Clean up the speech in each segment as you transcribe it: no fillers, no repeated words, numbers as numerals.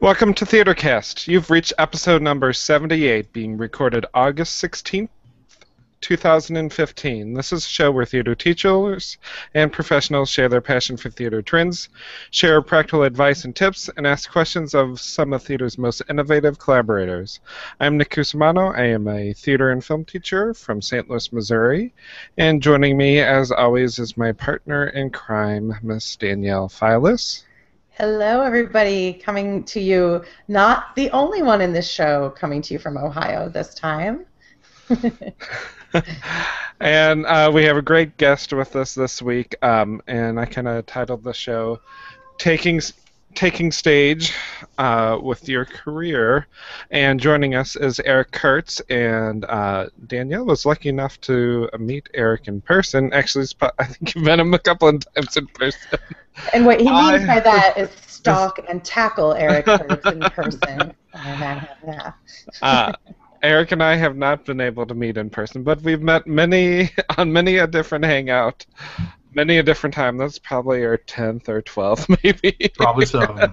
Welcome to TheatreCast. You've reached episode number 78, being recorded August 16th, 2015. This is a show where theater teachers and professionals share their passion for theater trends, share practical advice and tips, and ask questions of some of theater's most innovative collaborators. I'm Nick Cusumano. I am a theater and film teacher from St. Louis, Missouri, and joining me, as always, is my partner in crime, Miss Danielle Filas. Hello, everybody. Coming to you, not the only one in this show, coming to you from Ohio this time. And we have a great guest with us this week, and I kind of titled the show Taking Stage with Your Career. And joining us is Eric Curts, and Danielle was lucky enough to meet Eric in person. Actually, I think you've met him a couple of times in person. And what he means by that is stalk and tackle Eric Curts in person. Eric and I have not been able to meet in person, but we've met on many a different hangout, many a different time. That's probably our 10th or 12th, maybe. Probably so.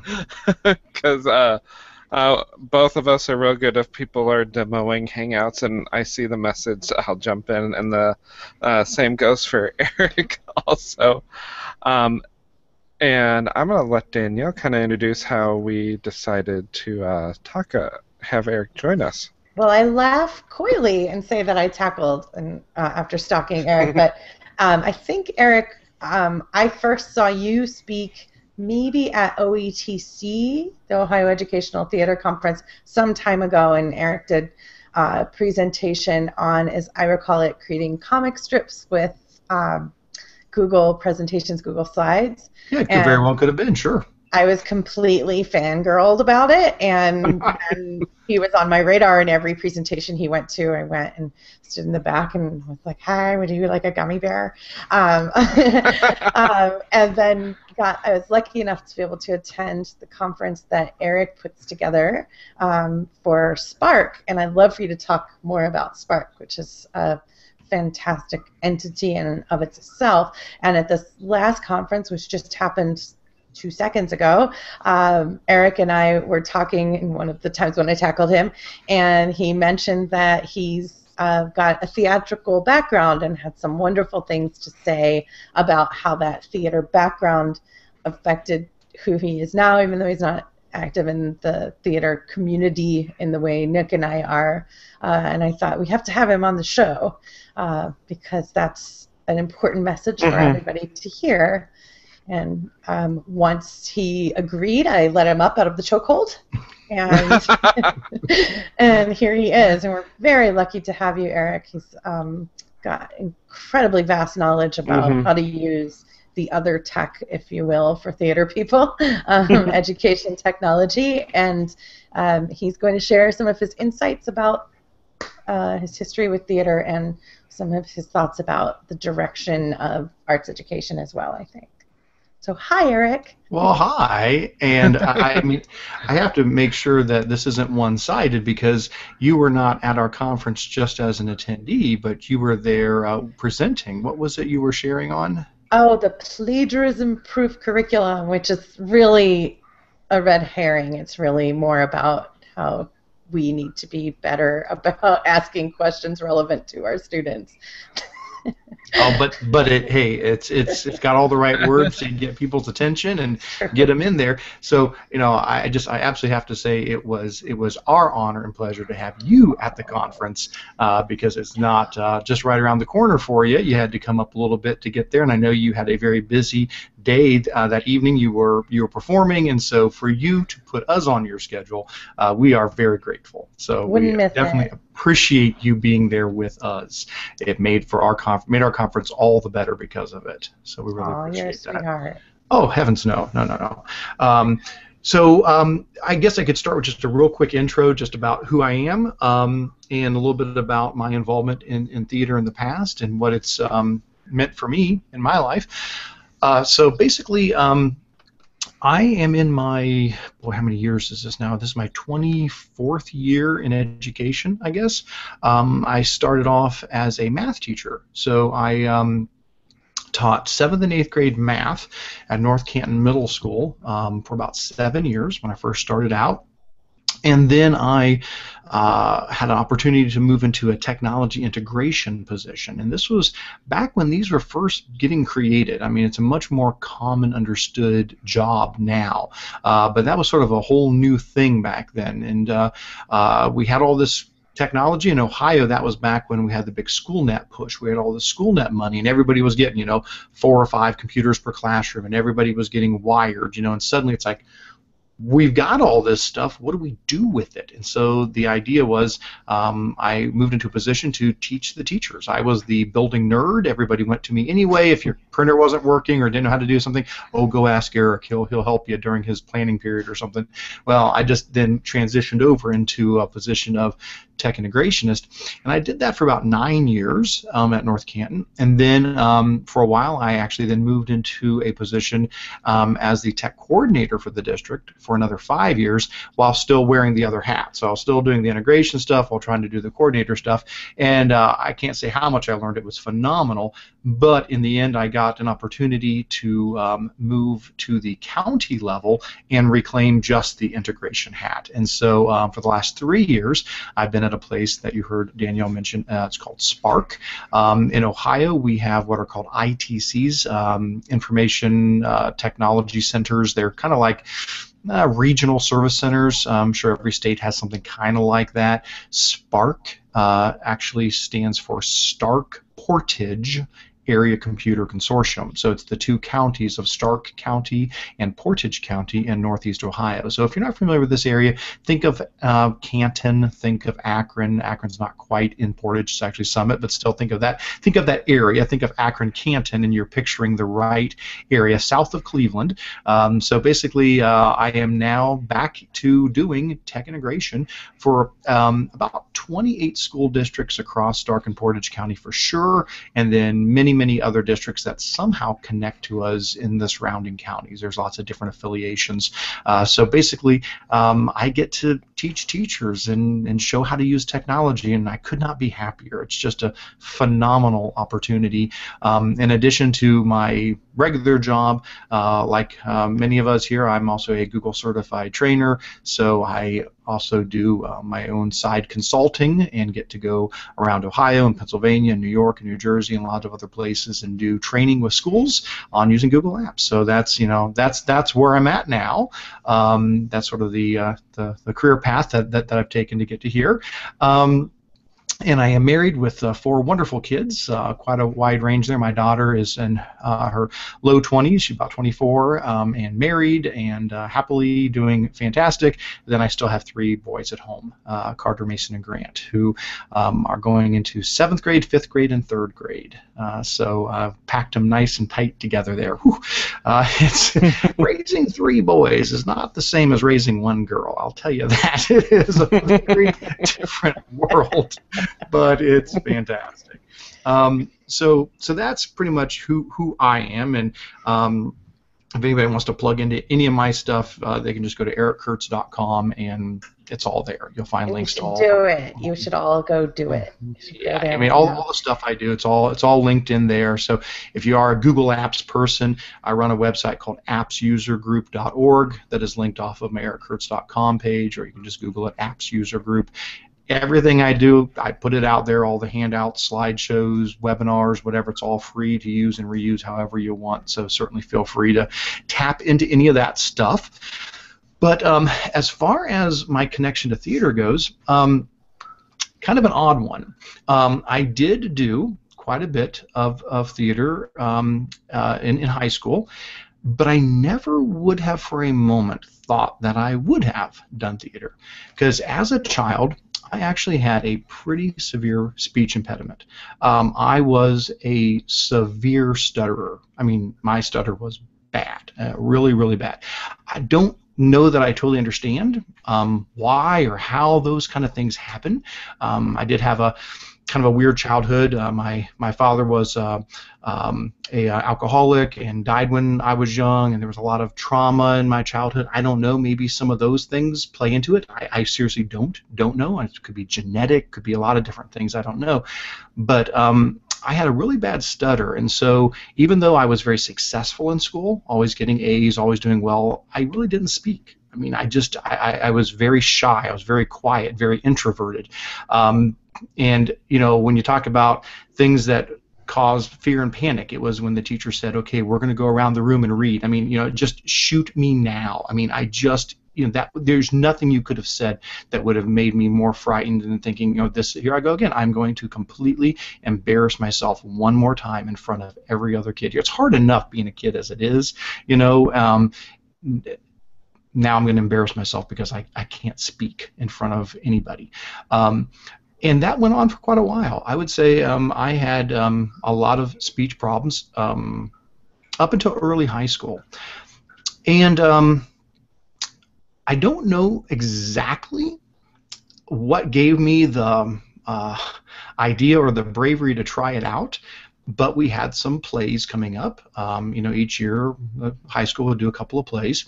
Because both of us are real good if people are demoing hangouts, and I see the message, I'll jump in, and the same goes for Eric also. And I'm going to let Danielle kind of introduce how we decided to have Eric join us. Well, I laugh coyly and say that I tackled after stalking Eric, but I think, Eric, I first saw you speak maybe at OETC, the Ohio Educational Theater Conference, some time ago, and Eric did a presentation on, as I recall it, creating comic strips with Google presentations, Google Slides. Yeah, it very well could have been, sure. I was completely fangirled about it, and he was on my radar in every presentation he went to. I went and stood in the back and was like, "Hi, would you like a gummy bear?" And then I was lucky enough to be able to attend the conference that Eric puts together for Spark, and I'd love for you to talk more about Spark, which is a fantastic entity in and of itself. And at this last conference, which just happened 2 seconds ago, Eric and I were talking in one of the times when I tackled him, and he mentioned that he's got a theatrical background and had some wonderful things to say about how that theater background affected who he is now, even though he's not active in the theater community in the way Nick and I are. And I thought we have to have him on the show because that's an important message for everybody to hear. And once he agreed, I let him up out of the chokehold, and and here he is. And we're very lucky to have you, Eric. He's got incredibly vast knowledge about how to use the other tech, if you will, for theater people, education technology, and he's going to share some of his insights about his history with theater and some of his thoughts about the direction of arts education as well, I think. So, hi, Eric. Well, hi. And I mean, I have to make sure that this isn't one-sided because you were not at our conference just as an attendee, but you were there presenting. What was it you were sharing on? Oh, the plagiarism proof curriculum, which is really a red herring. It's really more about how we need to be better about asking questions relevant to our students. Oh, but it's got all the right words to get people's attention and get them in there. So I absolutely have to say it was our honor and pleasure to have you at the conference because it's not just right around the corner for you. You had to come up a little bit to get there, and I know you had a very busy day that evening. You were performing, and so for you to put us on your schedule, we are very grateful. So we definitely appreciate you being there with us. It made our conference all the better because of it. So we really appreciate that. Sweetheart. Oh, heavens no. So I guess I could start with just a real quick intro just about who I am and a little bit about my involvement in theater in the past and what it's meant for me in my life. So basically, I am in my, how many years is this now? This is my 24th year in education, I guess. I started off as a math teacher. So I taught 7th and 8th grade math at North Canton Middle School for about 7 years when I first started out. And then I had an opportunity to move into a technology integration position. And this was back when these were first getting created. I mean, it's a much more common understood job now. But that was sort of a whole new thing back then. And we had all this technology in Ohio. That was back when we had the big SchoolNet push. We had all the SchoolNet money, and everybody was getting, 4 or 5 computers per classroom, and everybody was getting wired, and suddenly it's like, we've got all this stuff, what do we do with it? And so the idea was I moved into a position to teach the teachers. I was the building nerd. Everybody went to me anyway. If your printer wasn't working or didn't know how to do something, oh, go ask Eric. He'll help you during his planning period or something. Well, I just then transitioned over into a position of tech integrationist, and I did that for about 9 years at North Canton, and then for a while I actually then moved into a position as the tech coordinator for the district for another 5 years while still wearing the other hat. So I was still doing the integration stuff while trying to do the coordinator stuff, and I can't say how much I learned. It was phenomenal, but in the end I got an opportunity to move to the county level and reclaim just the integration hat. And so for the last 3 years I've been at a place that you heard Danielle mention. It's called Spark. In Ohio, we have what are called ITCs, Information Technology Centers. They're kind of like regional service centers. I'm sure every state has something kind of like that. Spark actually stands for Stark Portage Area Computer Consortium. So it's the 2 counties of Stark County and Portage County in Northeast Ohio. So if you're not familiar with this area, think of Canton, think of Akron. Akron's not quite in Portage, it's actually Summit, but still think of that. Think of that area. Think of Akron, Canton, and you're picturing the right area south of Cleveland. So basically, I am now back to doing tech integration for about 28 school districts across Stark and Portage County for sure, and then many other districts that somehow connect to us in the surrounding counties. There's lots of different affiliations. So basically, I get to teach teachers and show how to use technology, and I could not be happier. It's just a phenomenal opportunity. In addition to my regular job, like many of us here, I'm also a Google certified trainer, so I also do my own side consulting and get to go around Ohio and Pennsylvania and New York and New Jersey and a lot of other places and do training with schools on using Google Apps. So that's that's where I'm at now. That's sort of the career path that I've taken to get to here. And I am married with 4 wonderful kids, quite a wide range there. My daughter is in her low 20s, she's about 24, and married and happily doing fantastic. Then I still have 3 boys at home, Carter, Mason, and Grant, who are going into 7th grade, 5th grade, and 3rd grade. So I've packed them nice and tight together there. It's raising 3 boys is not the same as raising 1 girl, I'll tell you that. It is a very different world. But it's fantastic. So that's pretty much who I am, and if anybody wants to plug into any of my stuff, they can just go to ericcurts.com, and it's all there. You'll find links to all. Do it. You should all go do it. Yeah, I mean, all the stuff I do, it's all linked in there. So if you are a Google Apps person, I run a website called appsusergroup.org that is linked off of my ericcurts.com page, or you can just Google it, Apps User Group. Everything I do, I put it out there, all the handouts, slideshows, webinars, whatever. It's all free to use and reuse however you want, so certainly feel free to tap into any of that stuff. But as far as my connection to theater goes, kind of an odd one. I did do quite a bit of theater in high school, but I never would have for a moment thought that I would have done theater, because as a child, I actually had a pretty severe speech impediment. I was a severe stutterer. I mean, my stutter was bad, really, really bad. I don't know that I totally understand why or how those kind of things happen. I did have a kind of a weird childhood. My father was a alcoholic and died when I was young, and there was a lot of trauma in my childhood. I don't know, maybe some of those things play into it. I seriously don't know. It could be genetic, could be a lot of different things. I don't know. But I had a really bad stutter, and so even though I was very successful in school, always getting A's, always doing well, I really didn't speak. I mean, I was very shy. I was very quiet, very introverted. And, you know, when you talk about things that caused fear and panic, it was when the teacher said, okay, we're going to go around the room and read. I mean, you know, just shoot me now. I mean, you know, that there's nothing you could have said that would have made me more frightened than thinking, you know, here I go again. I'm going to completely embarrass myself one more time in front of every other kid here. It's hard enough being a kid as it is, you know. Now I'm going to embarrass myself because I can't speak in front of anybody. And that went on for quite a while. I would say I had a lot of speech problems up until early high school. And I don't know exactly what gave me the idea or the bravery to try it out, but we had some plays coming up. You know, each year high school would do a couple of plays.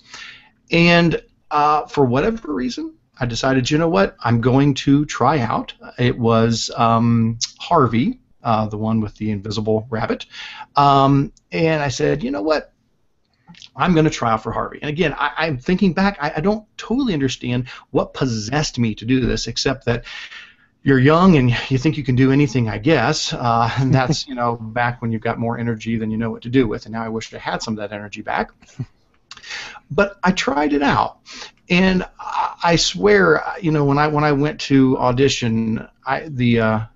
And for whatever reason, I decided, you know what, I'm going to try out. It was Harvey, the one with the invisible rabbit. And I said, you know what, I'm going to try out for Harvey. And again, I'm thinking back, I don't totally understand what possessed me to do this, except that you're young and you think you can do anything, I guess. And that's, you know, back when you've got more energy than you know what to do with. And now I wish I had some of that energy back. But I tried it out, and I swear, you know, when I went to audition, the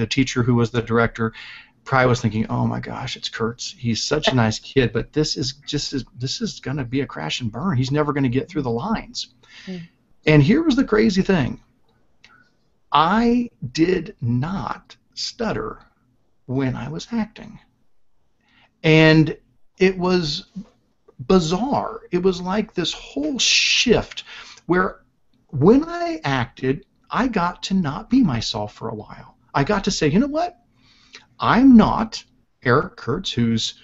teacher who was the director probably was thinking, oh my gosh, it's Curts. He's such a nice kid, but this is going to be a crash and burn. He's never going to get through the lines. Mm. And here was the crazy thing. I did not stutter when I was acting, and it was bizarre. It was like this whole shift where when I acted, I got to not be myself for a while. I got to say, you know what? I'm not Eric Curts, who's,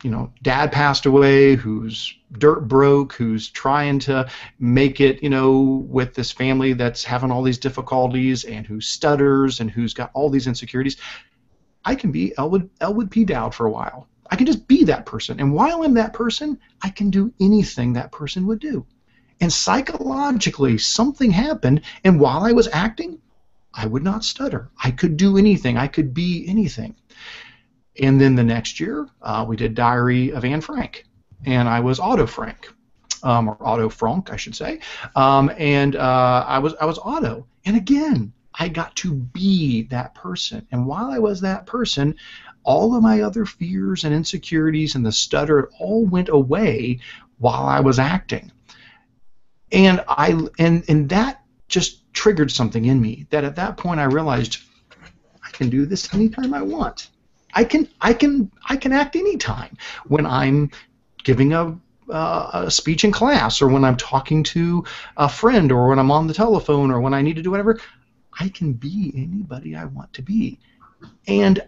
you know, dad passed away, who's dirt broke, who's trying to make it, you know, with this family that's having all these difficulties and who stutters and who's got all these insecurities. I can be Elwood P. Dowd for a while. I can just be that person. And while I'm that person, I can do anything that person would do. And psychologically, something happened, and while I was acting, I would not stutter. I could do anything. I could be anything. And then the next year, we did Diary of Anne Frank, and I was Otto Frank, or Otto Frank, I should say. And I was Otto. And again, I got to be that person. And while I was that person, all of my other fears and insecurities and the stutter, it all went away while I was acting. And that just triggered something in me, that at that point I realized I can do this anytime I want. I can act anytime, when I'm giving a speech in class, or when I'm talking to a friend, or when I'm on the telephone, or when I need to do whatever. I can be anybody I want to be. And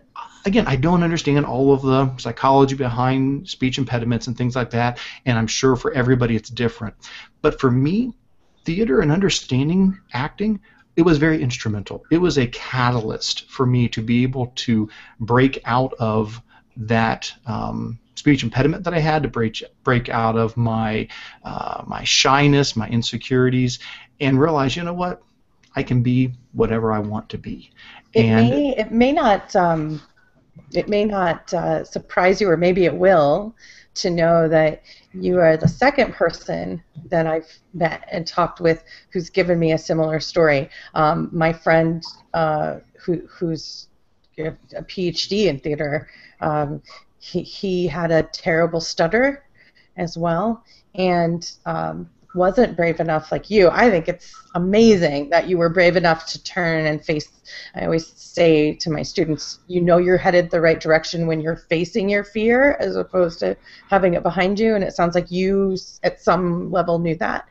again, I don't understand all of the psychology behind speech impediments and things like that, and I'm sure for everybody it's different. But for me, theater and understanding acting, it was very instrumental. It was a catalyst for me to be able to break out of that speech impediment that I had, to break out of my shyness, my insecurities, and realize, you know what, I can be whatever I want to be. It may not surprise you, or maybe it will, to know that you are the second person that I've met and talked with who's given me a similar story. My friend who's a PhD in theater, he had a terrible stutter as well, and wasn't brave enough like you. I think it's amazing that you were brave enough to turn and face. I always say to my students, you know you're headed the right direction when you're facing your fear as opposed to having it behind you, and it sounds like you at some level knew that.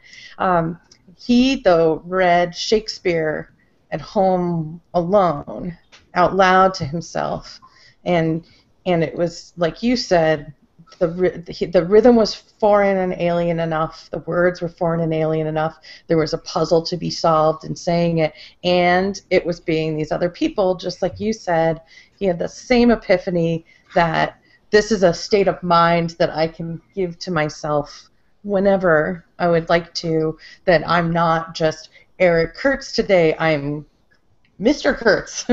He, though, read Shakespeare at home alone, out loud to himself, and it was, like you said, the rhythm was foreign and alien enough, the words were foreign and alien enough, there was a puzzle to be solved in saying it, and it was being these other people, just like you said, he had the same epiphany that this is a state of mind that I can give to myself whenever I would like to, that I'm not just Eric Curts today, I'm Mr. Kurtz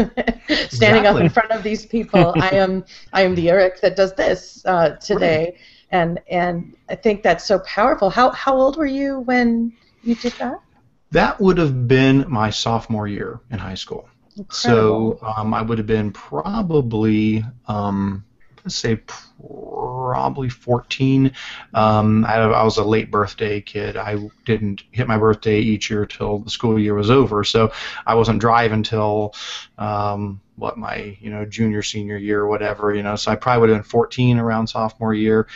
standing up in front of these people. I am the Eric that does this today, right. and I think that's so powerful. How old were you when you did that? That would have been my sophomore year in high school. Incredible. So I would have been probably let's say probably 14. I was a late birthday kid. I didn't hit my birthday each year till the school year was over, so I wasn't driving till my junior, senior year or whatever, so I probably would have been 14 around sophomore year.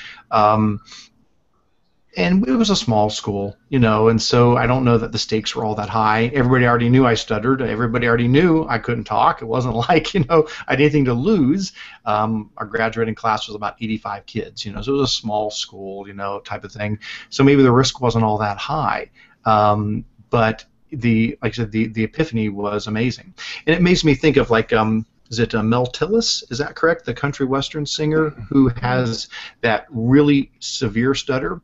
And it was a small school, and so I don't know that the stakes were all that high. Everybody already knew I stuttered. Everybody already knew I couldn't talk. It wasn't like, I had anything to lose. Our graduating class was about 85 kids, so it was a small school, type of thing. So maybe the risk wasn't all that high. But like I said, the epiphany was amazing. And it makes me think of is it Mel Tillis? Is that correct? The country western singer who has that really severe stutter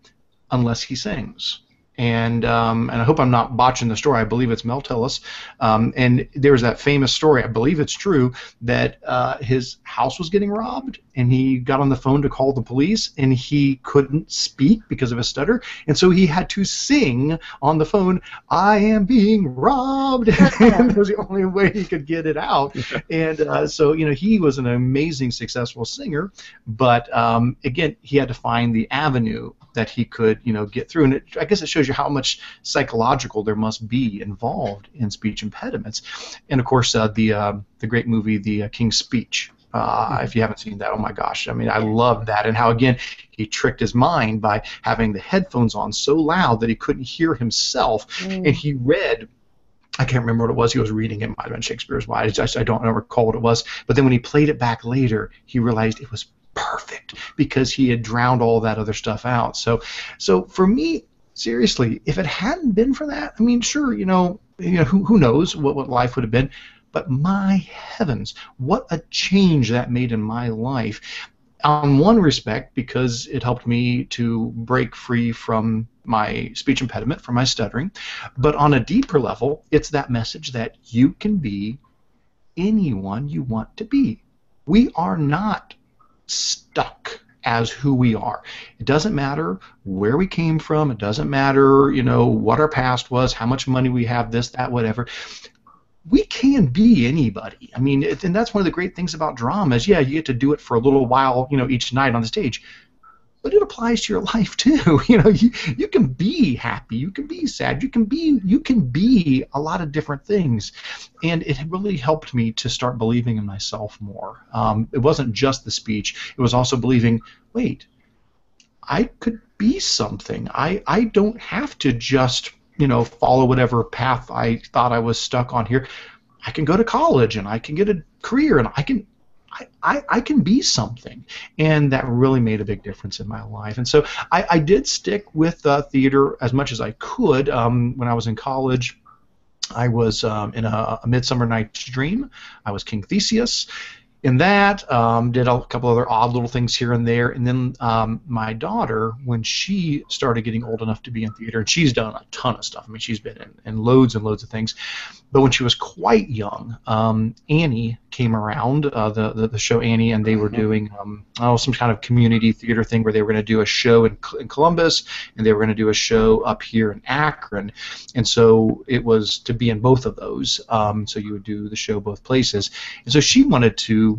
unless he sings. And I hope I'm not botching the story. I believe it's Mel Tillis. And there's that famous story, I believe it's true, that his house was getting robbed, and he got on the phone to call the police, and he couldn't speak because of his stutter, and so he had to sing on the phone, "I am being robbed," and it was the only way he could get it out. And so, he was an amazing, successful singer, but again, he had to find the avenue that he could, get through. And I guess it shows you how much psychological there must be involved in speech impediments. And of course, the great movie, The King's Speech. If you haven't seen that, oh my gosh! I mean, I love that, and how again he tricked his mind by having the headphones on so loud that he couldn't hear himself, and he read. I can't remember what it was he was reading. It might have been Shakespeare's Wives. I don't recall what it was. But then when he played it back later, he realized it was perfect because he had drowned all that other stuff out. So for me, seriously, if it hadn't been for that, I mean, sure, who knows what life would have been. But my heavens, what a change that made in my life. On one respect, because it helped me to break free from my speech impediment, from my stuttering. But on a deeper level, it's that message that you can be anyone you want to be. We are not stuck as who we are. It doesn't matter where we came from. It doesn't matter, what our past was, how much money we have, this, that, whatever. We can be anybody. I mean, and that's one of the great things about drama is, yeah, you get to do it for a little while, each night on the stage. But it applies to your life too. You can be happy, you can be sad, you can be a lot of different things, and it really helped me to start believing in myself more. It wasn't just the speech; it was also believing, wait, I could be something. I don't have to just follow whatever path I thought I was stuck on here. I can go to college and I can get a career and I can be something, and that really made a big difference in my life. And so I did stick with theater as much as I could. When I was in college, I was in a Midsummer Night's Dream. I was King Theseus in that, did a couple other odd little things here and there, and then my daughter, when she started getting old enough to be in theater, and she's done a ton of stuff. I mean, she's been in loads and loads of things, but when she was quite young, Annie came around, the show Annie, and they were doing some kind of community theater thing where they were going to do a show in Columbus, and they were going to do a show up here in Akron, and so it was to be in both of those, so you would do the show both places, and so she wanted to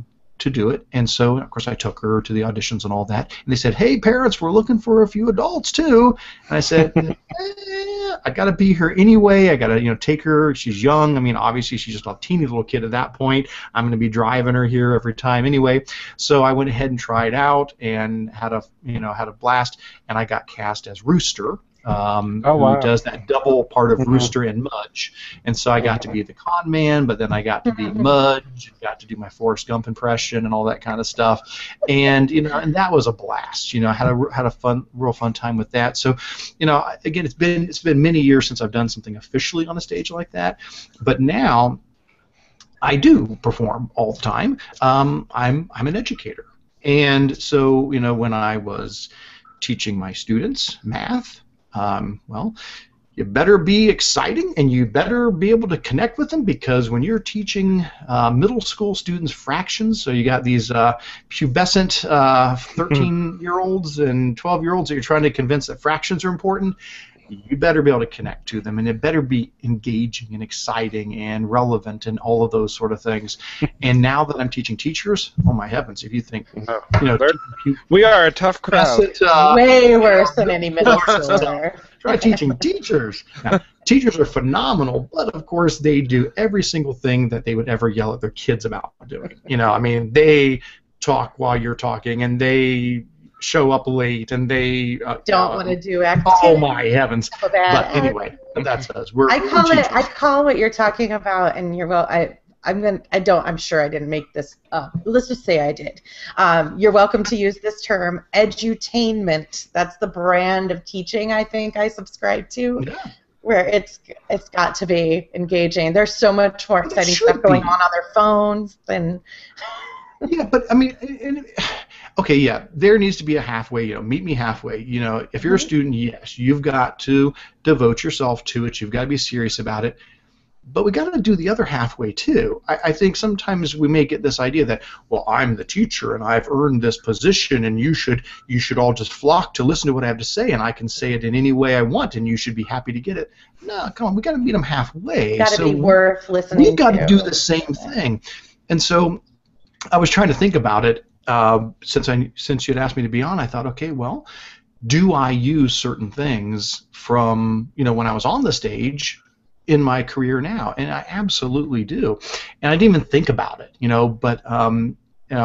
do it, and so of course I took her to the auditions and all that, and they said, "Hey parents, we're looking for a few adults too," and I said, I gotta be here anyway. I gotta take her. She's young. I mean, obviously she's just a teeny little kid at that point. I'm gonna be driving her here every time anyway. So I went ahead and tried out and had a blast, and I got cast as Rooster. Who does that double part of Rooster and Mudge, and so I got to be the con man, but then I got to be Mudge, got to do my Forrest Gump impression and all that kind of stuff, and and that was a blast. I had a real fun time with that. So, again, it's been many years since I've done something officially on a stage like that, but now I do perform all the time. I'm an educator, and so when I was teaching my students math, well, you better be exciting and you better be able to connect with them, because when you're teaching middle school students fractions, so you got these pubescent 13-year-olds and 12-year-olds that you're trying to convince that fractions are important, you better be able to connect to them, and it better be engaging and exciting and relevant and all of those sort of things. And now that I'm teaching teachers, oh my heavens, if you think, we are a tough crowd. Way worse than any middle schooler. Try teaching teachers. Now, teachers are phenomenal, but of course they do every single thing that they would ever yell at their kids about doing. I mean, they talk while you're talking, and they show up late, and they don't want to do activities. Oh my heavens! But anyway, that's us. I call what you're talking about, and you're I'm sure I didn't make this up. Let's just say I did. You're welcome to use this term, edutainment. That's the brand of teaching I think I subscribe to. Yeah. Where it's got to be engaging. There's so much more exciting stuff going on their phones than. Yeah, but I mean, okay, yeah, there needs to be a halfway. Meet me halfway. If you're a student, yes, you've got to devote yourself to it. You've got to be serious about it. But we got to do the other halfway too. I think sometimes we may get this idea that, well, I'm the teacher and I've earned this position, and you should all just flock to listen to what I have to say, and I can say it in any way I want, and you should be happy to get it. No, come on, we got to meet them halfway. Got to be worth listening. We've got to do the same thing, and so I was trying to think about it since you'd asked me to be on. I thought, okay, well, do I use certain things from when I was on the stage in my career now? And I absolutely do. And I didn't even think about it, but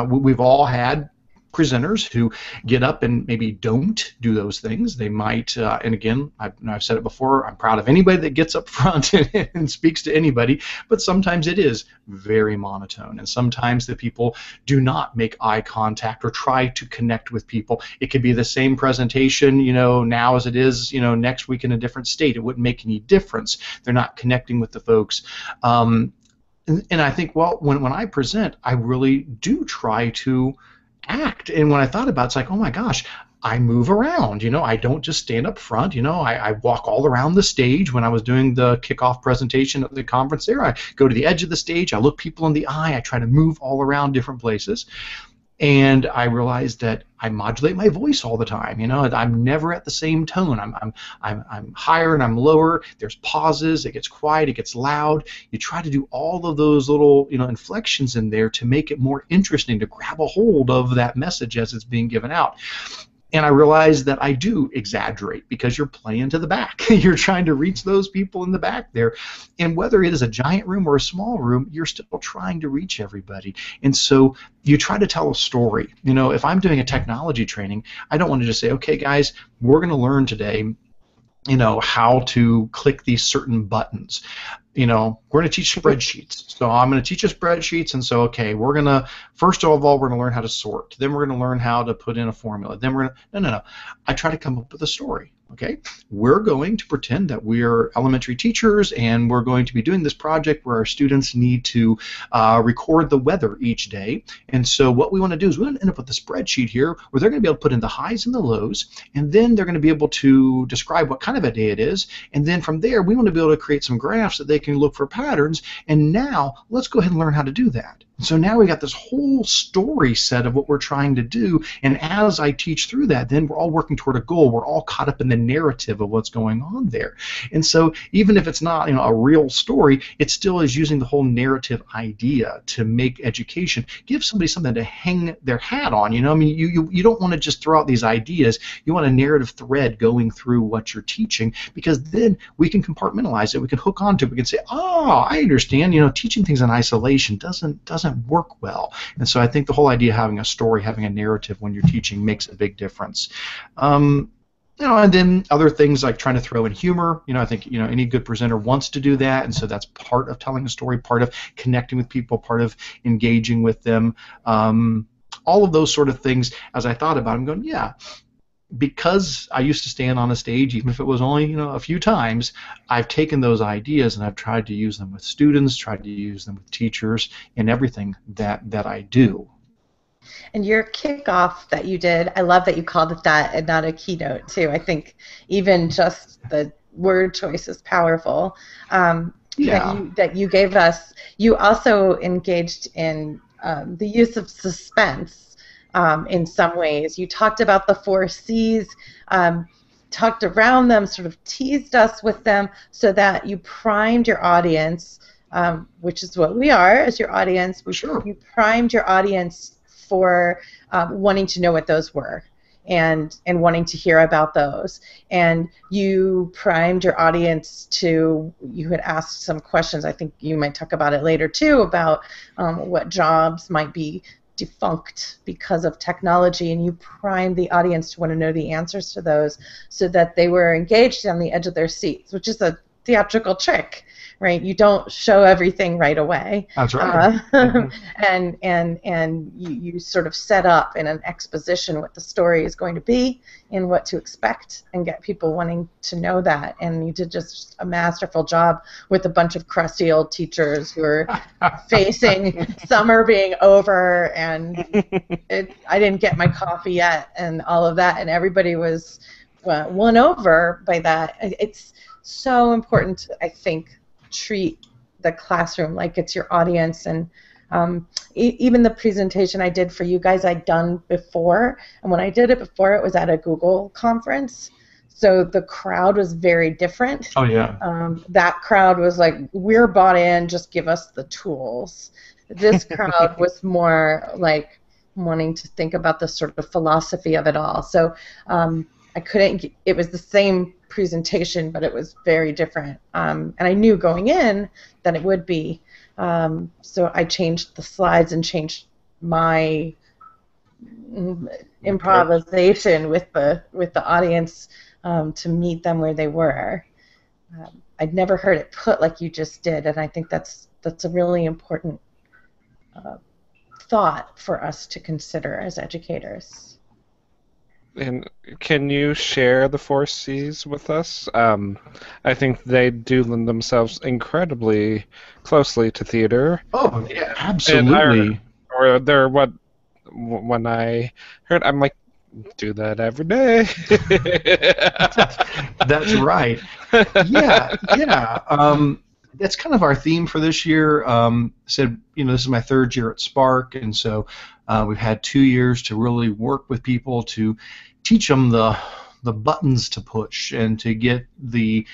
we've all had presenters who get up and maybe don't do those things. They might, and again, I've said it before, I'm proud of anybody that gets up front and speaks to anybody, but sometimes it is very monotone, and sometimes the people do not make eye contact or try to connect with people. It could be the same presentation, now as it is, next week in a different state. It wouldn't make any difference. They're not connecting with the folks. And I think, well, when I present, I really do try to act. And when I thought about it, it's like, oh my gosh, I move around. I don't just stand up front. I walk all around the stage. When I was doing the kickoff presentation at the conference there, I go to the edge of the stage, I look people in the eye, I try to move all around different places. And I realized that I modulate my voice all the time. I'm never at the same tone. I'm higher and I'm lower. There's pauses. It gets quiet. It gets loud. You try to do all of those little inflections in there to make it more interesting, to grab a hold of that message as it's being given out. And I realized that I do exaggerate because you're playing to the back. You're trying to reach those people in the back there. And whether it is a giant room or a small room, you're still trying to reach everybody. And so you try to tell a story. If I'm doing a technology training, I don't want to just say, okay, guys, we're going to learn today how to click these certain buttons. We're going to teach spreadsheets. So I'm going to teach you spreadsheets, and so, okay, first of all, we're going to learn how to sort. Then we're going to learn how to put in a formula. Then we're going to, no. I try to come up with a story. Okay, we're going to pretend that we're elementary teachers, and we're going to be doing this project where our students need to record the weather each day. And so what we want to do is we're going to end up with a spreadsheet here where they're going to be able to put in the highs and the lows, and then they're going to be able to describe what kind of a day it is. And then from there, we want to be able to create some graphs that they can look for patterns. And now let's go ahead and learn how to do that. So now we got this whole story set of what we're trying to do, and as I teach through that, then we're all working toward a goal. We're all caught up in the narrative of what's going on there. And so even if it's not a real story, it still is using the whole narrative idea to make education, give somebody something to hang their hat on. I mean, you don't want to just throw out these ideas. You want a narrative thread going through what you're teaching, because then we can compartmentalize it. We can hook onto it. We can say, oh, I understand. Teaching things in isolation doesn't work well. And so I think the whole idea of having a story, having a narrative when you're teaching makes a big difference. And then other things like trying to throw in humor. I think any good presenter wants to do that, and so that's part of telling a story, part of connecting with people, part of engaging with them. All of those sort of things. As I thought about it, I'm going, yeah. because I used to stand on a stage, even if it was only a few times, I've taken those ideas and I've tried to use them with students, tried to use them with teachers in everything that I do. And your kickoff that you did, I love that you called it that and not a keynote too. I think even just the word choice is powerful. That you gave us. You also engaged in the use of suspense in some ways. You talked about the 4 C's, talked around them, sort of teased us with them so that you primed your audience, which is what we are as your audience. Sure. You primed your audience for wanting to know what those were and wanting to hear about those. And you primed your audience you had asked some questions, I think you might talk about it later too, about what jobs might be defunct because of technology, and you primed the audience to want to know the answers to those so that they were engaged on the edge of their seats, which is a theatrical trick. Right, you don't show everything right away. That's right. And you sort of set up in an exposition what the story is going to be and what to expect, and get people wanting to know that. And you did just a masterful job with a bunch of crusty old teachers who are facing summer being over, and I didn't get my coffee yet, and all of that, and everybody was won over by that. It's so important to, I think, treat the classroom like it's your audience. And even the presentation I did for you guys I'd done before, and when I did it before it was at a Google conference, so the crowd was very different. Oh yeah. That crowd was like, we're bought in, just give us the tools. This crowd was more like wanting to think about the sort of philosophy of it all. So I couldn't, it was the same presentation, but it was very different. And I knew going in that it would be. So I changed the slides and changed my improvisation with the audience to meet them where they were. I'd never heard it put like you just did, and I think that's a really important thought for us to consider as educators. And can you share the 4 C's with us? I think they do lend themselves incredibly closely to theater. Oh, yeah, absolutely. Or they're what, when I heard, I'm like, do that every day. That's right. Yeah. That's kind of our theme for this year. Said, this is my 3rd year at Spark, and so we've had 2 years to really work with people to teach them the buttons to push and to get the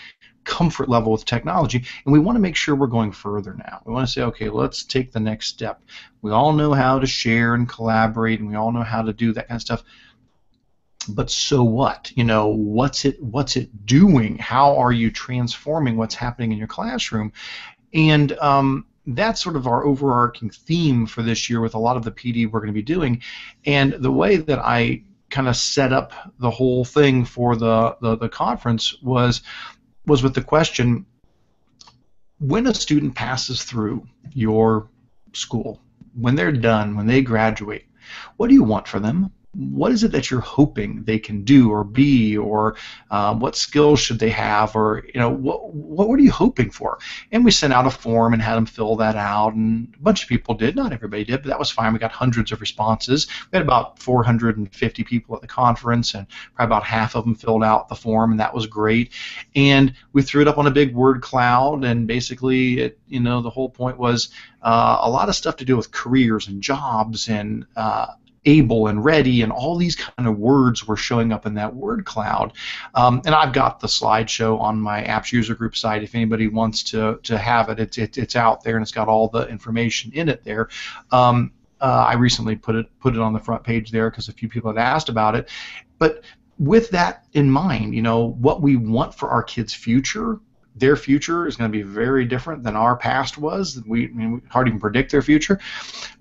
comfort level with technology. And we want to make sure we're going further now. We want to say, okay, let's take the next step. We all know how to share and collaborate, and we all know how to do that kind of stuff. But so what? What's it doing? How are you transforming what's happening in your classroom? And that's sort of our overarching theme for this year with a lot of the PD we're going to be doing. And the way that I kind of set up the whole thing for the conference was with the question, when a student passes through your school, when they're done, when they graduate, what do you want for them? What is it that you're hoping they can do or be, or what skills should they have, or what are you hoping for? And we sent out a form and had them fill that out, and a bunch of people did. Not everybody did, but that was fine. We got hundreds of responses. We had about 450 people at the conference, and probably about half of them filled out the form, and that was great. And we threw it up on a big word cloud, and basically, the whole point was a lot of stuff to do with careers and jobs and able and ready, and all these kind of words were showing up in that word cloud. And I've got the slideshow on my apps user group site. If anybody wants to have it, it's out there, and it's got all the information in it there. I recently put it on the front page there because a few people had asked about it. But with that in mind, what we want for our kids' future, their future is going to be very different than our past was. We hardly even predict their future.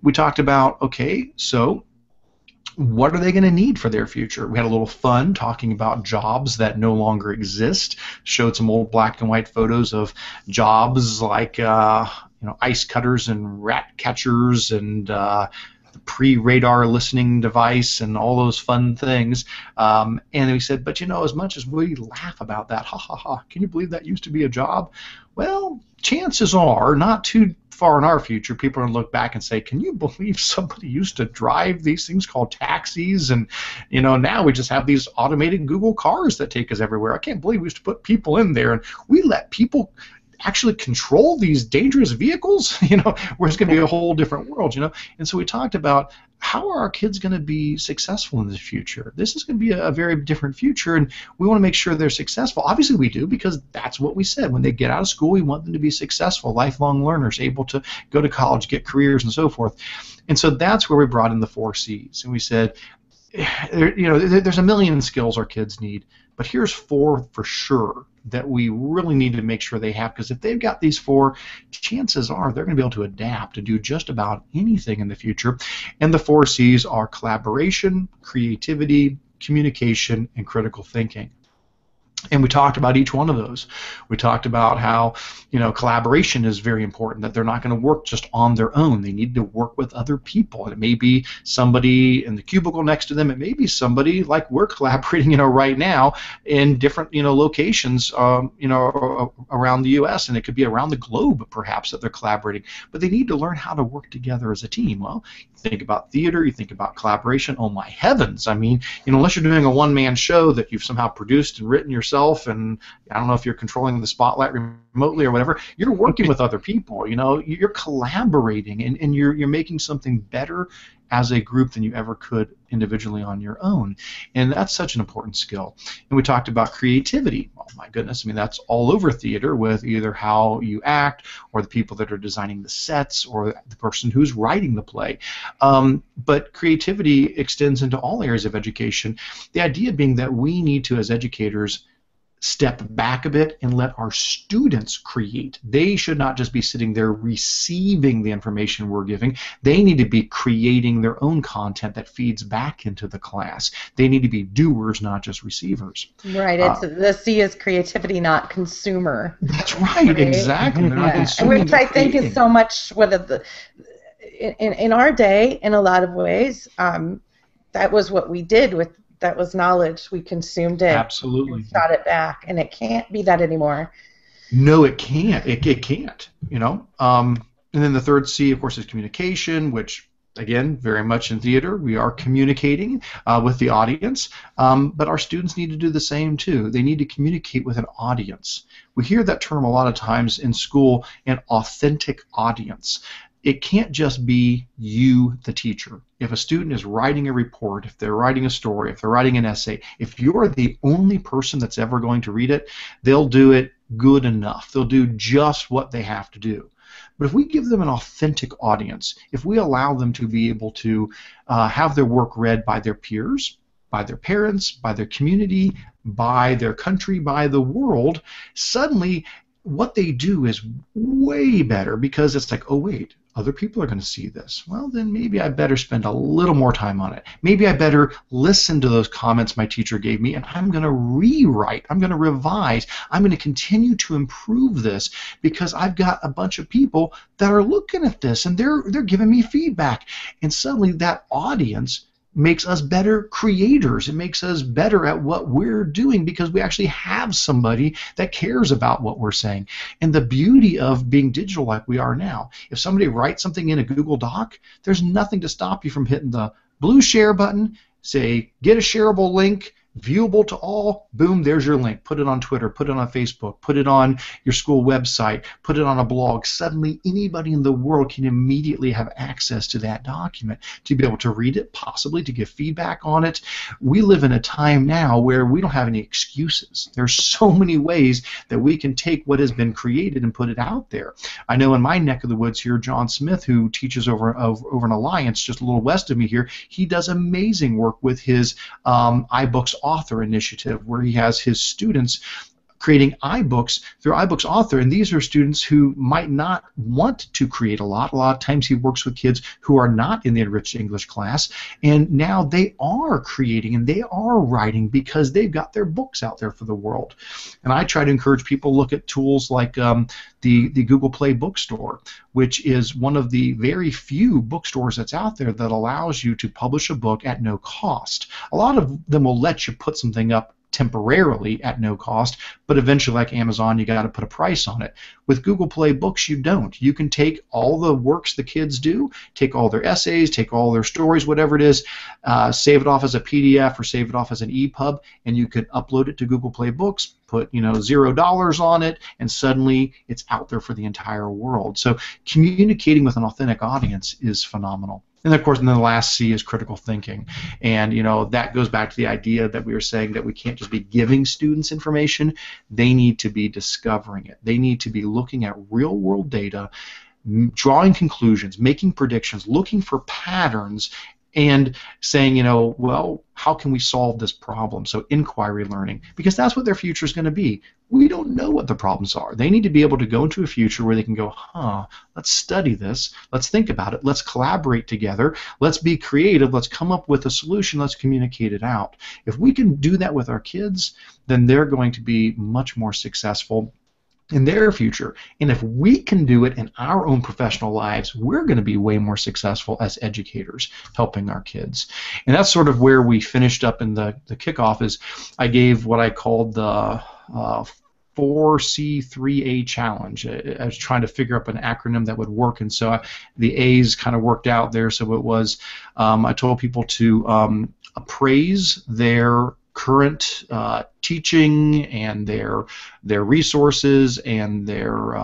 We talked about, okay, so what are they going to need for their future? We had a little fun talking about jobs that no longer exist. Showed some old black and white photos of jobs like ice cutters and rat catchers and pre-radar listening device and all those fun things. And we said, but as much as we laugh about that, ha ha ha, can you believe that used to be a job? Well, chances are, not too far in our future, people are going to look back and say, can you believe somebody used to drive these things called taxis? And now we just have these automated Google cars that take us everywhere. I can't believe we used to put people in there, and we let people actually control these dangerous vehicles, where it's going to be a whole different world, And so we talked about, how are our kids going to be successful in the future? This is going to be a very different future, and we want to make sure they're successful. Obviously we do, because that's what we said. When they get out of school, we want them to be successful, lifelong learners, able to go to college, get careers, and so forth. And so that's where we brought in the 4 C's. And we said, there's a million skills our kids need, but here's 4 for sure that we really need to make sure they have, because if they've got these 4, chances are they're going to be able to adapt and do just about anything in the future. And the 4 C's are collaboration, creativity, communication, and critical thinking. And we talked about each one of those. We talked about how, collaboration is very important, that they're not going to work just on their own. They need to work with other people. And it may be somebody in the cubicle next to them. It may be somebody like we're collaborating, right now in different, locations, around the U.S. And it could be around the globe, perhaps, that they're collaborating. But they need to learn how to work together as a team. Well, you think about theater, you think about collaboration. Oh, my heavens. I mean, unless you're doing a one-man show that you've somehow produced and written yourself, and I don't know if you're controlling the spotlight remotely or whatever, you're working with other people, you're collaborating, and you're making something better as a group than you ever could individually on your own. And that's such an important skill. And we talked about creativity. Oh my goodness, I mean, that's all over theater, with either how you act, or the people that are designing the sets, or the person who's writing the play. But creativity extends into all areas of education. The idea being that we need to, as educators, step back a bit and let our students create. They should not just be sitting there receiving the information we're giving. They need to be creating their own content that feeds back into the class. They need to be doers, not just receivers. Right. It's the C is creativity, not consumer. That's right. Exactly. They're not consuming, which I think is so much in our day, in a lot of ways, that was what we did with. That was knowledge. We consumed it. Absolutely. We shot it back, and it can't be that anymore. No, it can't. It can't. And then the 3rd C, of course, is communication, which, again, very much in theater, we are communicating with the audience. But our students need to do the same too. They need to communicate with an audience. We hear that term a lot of times in school, an authentic audience. It can't just be you, the teacher. If a student is writing a report, if they're writing a story, if they're writing an essay, if you're the only person that's ever going to read it, they'll do it good enough. They'll do just what they have to do. But if we give them an authentic audience, if we allow them to be able to have their work read by their peers, by their parents, by their community, by their country, by the world, suddenly what they do is way better, because it's like, oh wait, other people are going to see this. Well, then maybe I better spend a little more time on it. Maybe I better listen to those comments my teacher gave me, and I'm going to rewrite. I'm going to revise. I'm going to continue to improve this, because I've got a bunch of people that are looking at this, and they're giving me feedback. And suddenly that audience makes us better creators. It makes us better at what we're doing, because we actually have somebody that cares about what we're saying. And the beauty of being digital like we are now, if somebody writes something in a Google Doc, there's nothing to stop you from hitting the blue share button, say, get a shareable link, viewable to all, boom, there's your link. Put it on Twitter, put it on Facebook, put it on your school website, put it on a blog. Suddenly anybody in the world can immediately have access to that document, to be able to read it, possibly to give feedback on it. We live in a time now where we don't have any excuses. There's so many ways that we can take what has been created and put it out there. I know in my neck of the woods here, John Smith, who teaches over an Alliance just a little west of me here, he does amazing work with his iBooks author initiative, where he has his students creating iBooks through iBooks Author, and these are students who might not want to create a lot. A lot of times he works with kids who are not in the enriched English class, and now they are creating and they are writing because they've got their books out there for the world. And I try to encourage people to look at tools like the Google Play Bookstore, which is one of the very few bookstores that's out there that allows you to publish a book at no cost. A lot of them will let you put something up temporarily at no cost, but eventually, like Amazon, you got to put a price on it. With Google Play Books, you don't. You can take all the works the kids do, take all their essays, take all their stories, whatever it is, save it off as a PDF or save it off as an EPUB, and you can upload it to Google Play Books, put $0 on it, and suddenly it's out there for the entire world. So communicating with an authentic audience is phenomenal. And of course, then the last C is critical thinking, and that goes back to the idea that we were saying that we can't just be giving students information; they need to be discovering it. They need to be looking at real-world data, drawing conclusions, making predictions, looking for patterns, and saying, well, how can we solve this problem? So inquiry learning, because that's what their future is going to be. We don't know what the problems are. They need to be able to go into a future where they can go, let's study this, let's think about it, let's collaborate together, let's be creative, let's come up with a solution, let's communicate it out. If we can do that with our kids, then they're going to be much more successful in their future. And if we can do it in our own professional lives, we're going to be way more successful as educators helping our kids. And that's sort of where we finished up in the kickoff. Is I gave what I called the 4C3A challenge. I was trying to figure out an acronym that would work, and so the A's kind of worked out there. So it was, I told people to appraise their current teaching and their resources and their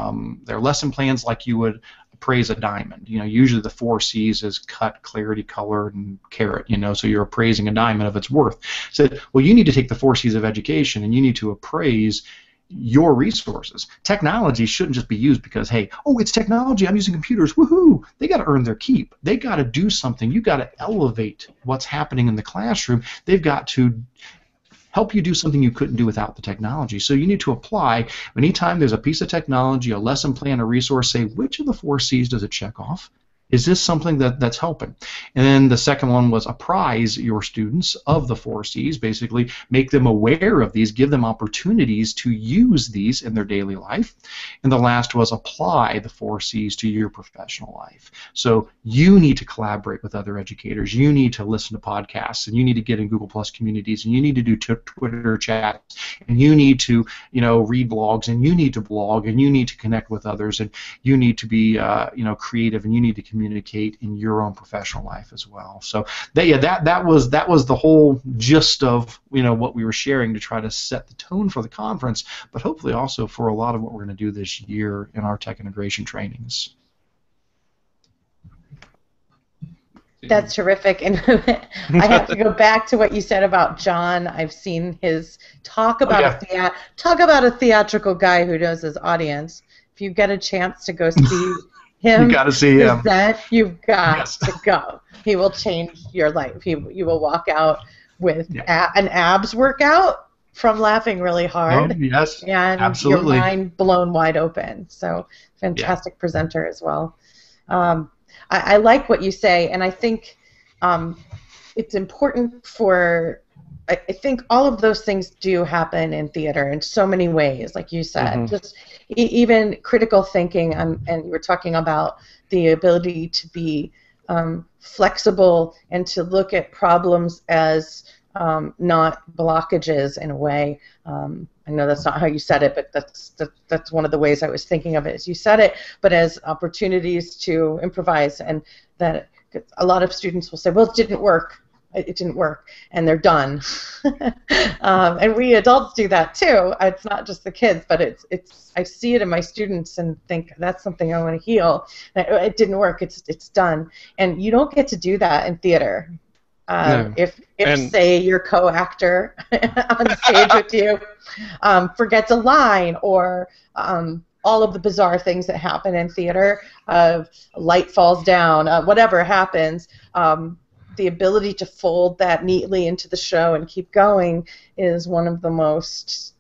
lesson plans like you would appraise a diamond. Usually the 4 C's is cut, clarity, color, and carat. So you're appraising a diamond of its worth. So, well, you need to take the 4 C's of education and you need to appraise your resources. Technology shouldn't just be used because, hey, it's technology, I'm using computers, woohoo! They got to earn their keep. They got to do something. You got to elevate what's happening in the classroom. They've got to help you do something you couldn't do without the technology. So you need to apply. Anytime there's a piece of technology, a lesson plan, a resource, say, which of the 4 C's does it check off? Is this something that's helping? And then the second one was apprise your students of the 4 C's, basically make them aware of these, give them opportunities to use these in their daily life. And the last was apply the 4 C's to your professional life. So you need to collaborate with other educators. You need to listen to podcasts, and you need to get in Google Plus communities, and you need to do Twitter chats, and you need to read blogs, and you need to blog, and you need to connect with others, and you need to be creative, and you need to communicate in your own professional life as well. So that was the whole gist of what we were sharing to try to set the tone for the conference, but hopefully also for a lot of what we're going to do this year in our tech integration trainings. That's terrific, and I have to go back to what you said about John. I've seen his talk about a theatrical guy who knows his audience. If you get a chance to go see him, you got to see him. You've got to go. He will change your life. You will walk out with an abs workout from laughing really hard. Yes, and absolutely. Your mind blown wide open. So fantastic presenter as well. I like what you say, and I think it's important for. I think all of those things do happen in theater in so many ways, like you said. Just even critical thinking, and you were talking about the ability to be flexible and to look at problems as not blockages in a way. I know that's not how you said it, but that's one of the ways I was thinking of it as you said it, but as opportunities to improvise, and that a lot of students will say, well, it didn't work. It didn't work, and they're done. And we adults do that too. It's not just the kids, but it's I see it in my students and think that's something I want to heal. It didn't work. It's done, and you don't get to do that in theater. No. If say your co-actor on stage with you forgets a line, or all of the bizarre things that happen in theater, light falls down, whatever happens. The ability to fold that neatly into the show and keep going is one of the most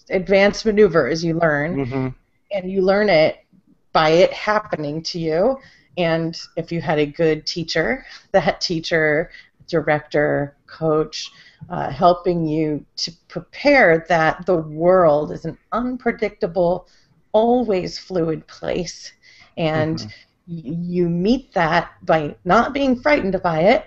advanced maneuvers you learn, Mm-hmm. and you learn it by it happening to you. And if you had a good teacher, that teacher, director, coach, helping you to prepare that the world is an unpredictable, always fluid place, and Mm-hmm. you meet that by not being frightened by it,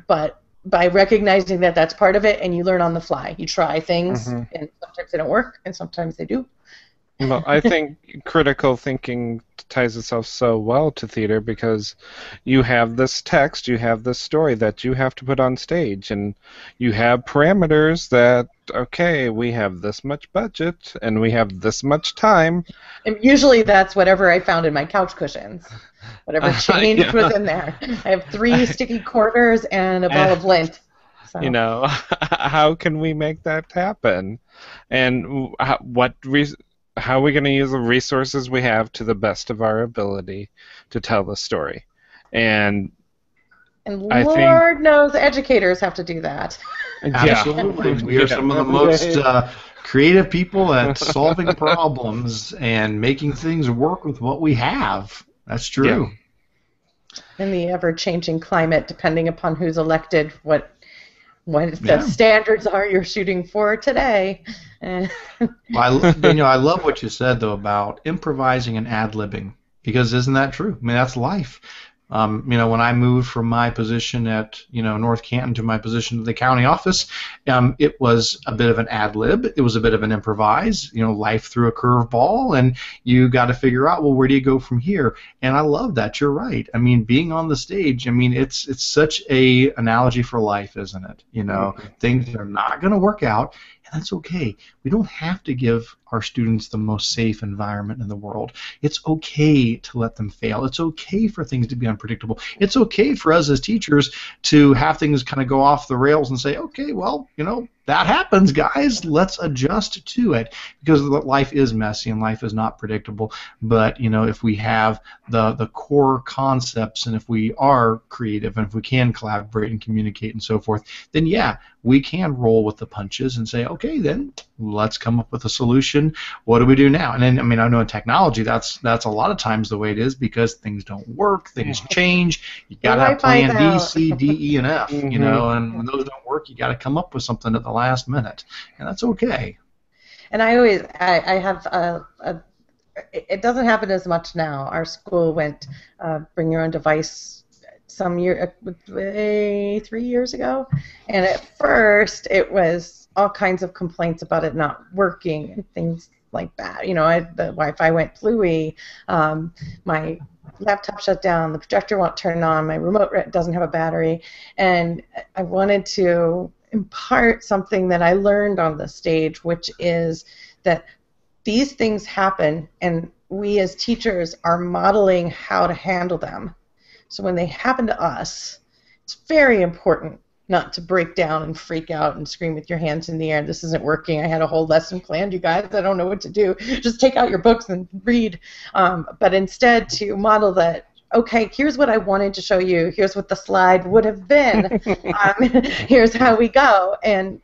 but by recognizing that that's part of it, and you learn on the fly. You try things, Mm-hmm. and sometimes they don't work, and sometimes they do. Well, I think critical thinking ties itself so well to theater because you have this text, you have this story that you have to put on stage, and you have parameters that, okay, we have this much budget and we have this much time. And usually that's whatever I found in my couch cushions. Whatever changed was Yeah. in there. I have 3 sticky quarters and a ball of lint. So. You know, how can we make that happen? And how are we going to use the resources we have to the best of our ability to tell the story? And And I think, Lord knows educators have to do that. Absolutely. We are some of the most creative people at solving problems and making things work with what we have. That's true. In the ever-changing climate, depending upon who's elected, what the standards are you're shooting for today. Danielle, I love what you said, though, about improvising and ad-libbing, because isn't that true? I mean, that's life. When I moved from my position at North Canton to my position at the county office, it was a bit of an ad lib. It was a bit of an improvise. Life threw a curveball, and you got to figure out, well, where do you go from here? And I love that. You're right. I mean, being on the stage, I mean, it's such a analogy for life, isn't it? Things are not going to work out. That's okay. We don't have to give our students the most safe environment in the world. It's okay to let them fail. It's okay for things to be unpredictable. It's okay for us as teachers to have things kind of go off the rails and say, okay, well, that happens, guys. Let's adjust to it, because life is messy and life is not predictable. But if we have the core concepts, and if we are creative, and if we can collaborate and communicate and so forth, then yeah, we can roll with the punches and say, okay, then let's come up with a solution. What do we do now? And then, I know in technology that's a lot of times the way it is, because things don't work, things change. You got to have plan B, C, D, E, and F. And when those don't work, you got to come up with something at the last minute, and that's okay. And I have it doesn't happen as much now. Our school went bring your own device 3 years ago, and at first it was all kinds of complaints about it not working and things like that. The Wi-Fi went fluey, my laptop shut down, the projector won't turn on, my remote doesn't have a battery, and I wanted to impart something that I learned on the stage, which is that these things happen, and we as teachers are modeling how to handle them. So when they happen to us, it's very important not to break down and freak out and scream with your hands in the air, this isn't working, I had a whole lesson planned, you guys, I don't know what to do. Just take out your books and read. But instead to model that, okay, here's what I wanted to show you, here's what the slide would have been, here's how we go, and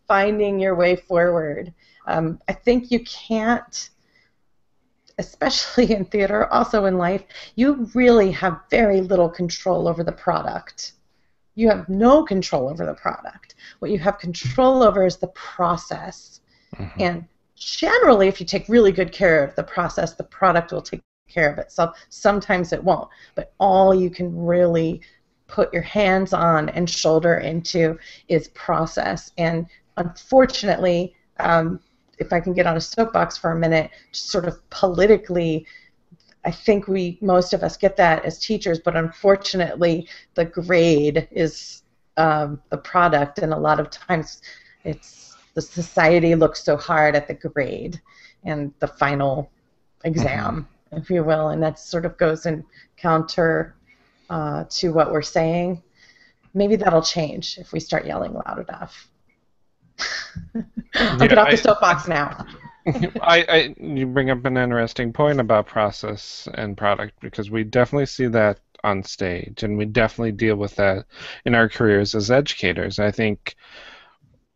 finding your way forward. I think you can't, especially in theater, also in life, you really have very little control over the product. You have no control over the product. What you have control over is the process. Mm-hmm. And generally, if you take really good care of the process, the product will take care of itself. Sometimes it won't. But all you can really put your hands on and shoulder into is process. And unfortunately, if I can get on a soapbox for a minute, just sort of politically, I think most of us get that as teachers, but unfortunately the grade is the product, and a lot of times it's the society looks so hard at the grade and the final exam, if you will, and that sort of goes in counter to what we're saying. Maybe that'll change if we start yelling loud enough. I'll get off the soapbox now. You bring up an interesting point about process and product, because we definitely see that on stage, and we definitely deal with that in our careers as educators. I think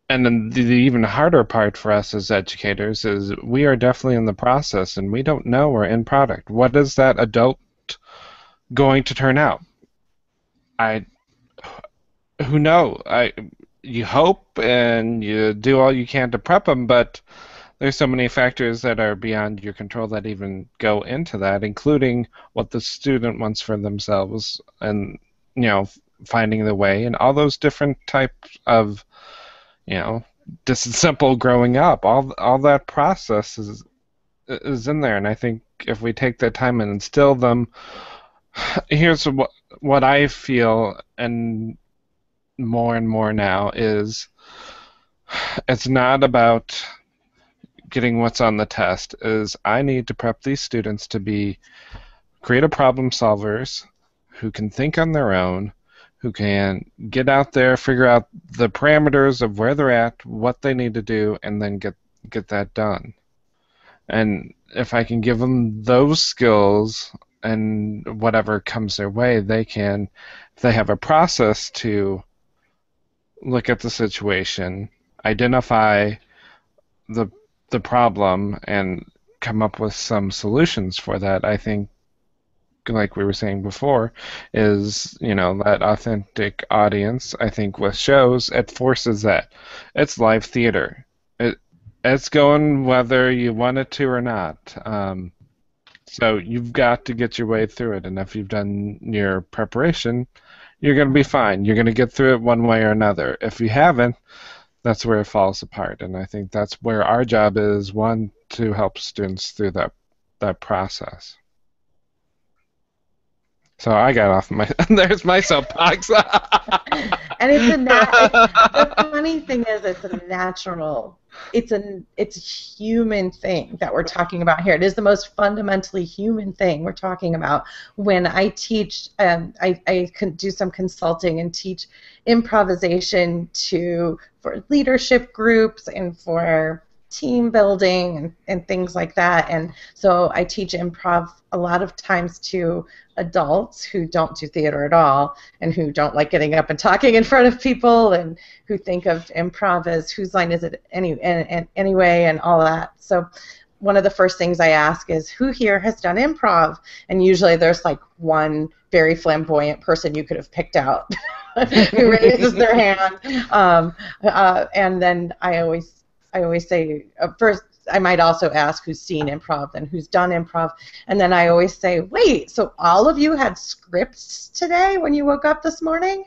And then the even harder part for us as educators is we are definitely in the process, and we don't know we're in product. What is that adult going to turn out? Who know? You hope and you do all you can to prep them, but there's so many factors that are beyond your control that even go into that, including what the student wants for themselves, and finding the way, and all those different types of just simple growing up. All that process is in there, and I think if we take that time and instill them, here's what I feel, and more now is it's not about getting what's on the test. Is I need to prep these students to be creative problem solvers who can think on their own, who can get out there, figure out the parameters of where they're at, what they need to do, and then get that done. And if I can give them those skills and whatever comes their way, they can, if they have a process to look at the situation, identify the problem, and come up with some solutions for that, I think, like we were saying before, is that authentic audience. I think with shows, it forces that. It's live theater. It's going whether you want it to or not. So you've got to get your way through it, and if you've done your preparation, you're going to be fine. You're going to get through it one way or another. If you haven't, that's where it falls apart, and I think that's where our job is, one, to help students through that process. So I got off my. There's my soapbox. And the funny thing is, it's a natural. It's a human thing that we're talking about here. It is the most fundamentally human thing we're talking about. When I teach, I can do some consulting and teach improvisation for leadership groups and for team building and things like that. And so I teach improv a lot of times to adults who don't do theater at all and who don't like getting up and talking in front of people and who think of improv as whose line is it anyway and all that. So one of the first things I ask is, who here has done improv? And usually there's like one very flamboyant person you could have picked out who raises their hand. And then I always say, first, I might also ask who's seen improv and who's done improv. And then I always say, wait, so all of you had scripts today when you woke up this morning?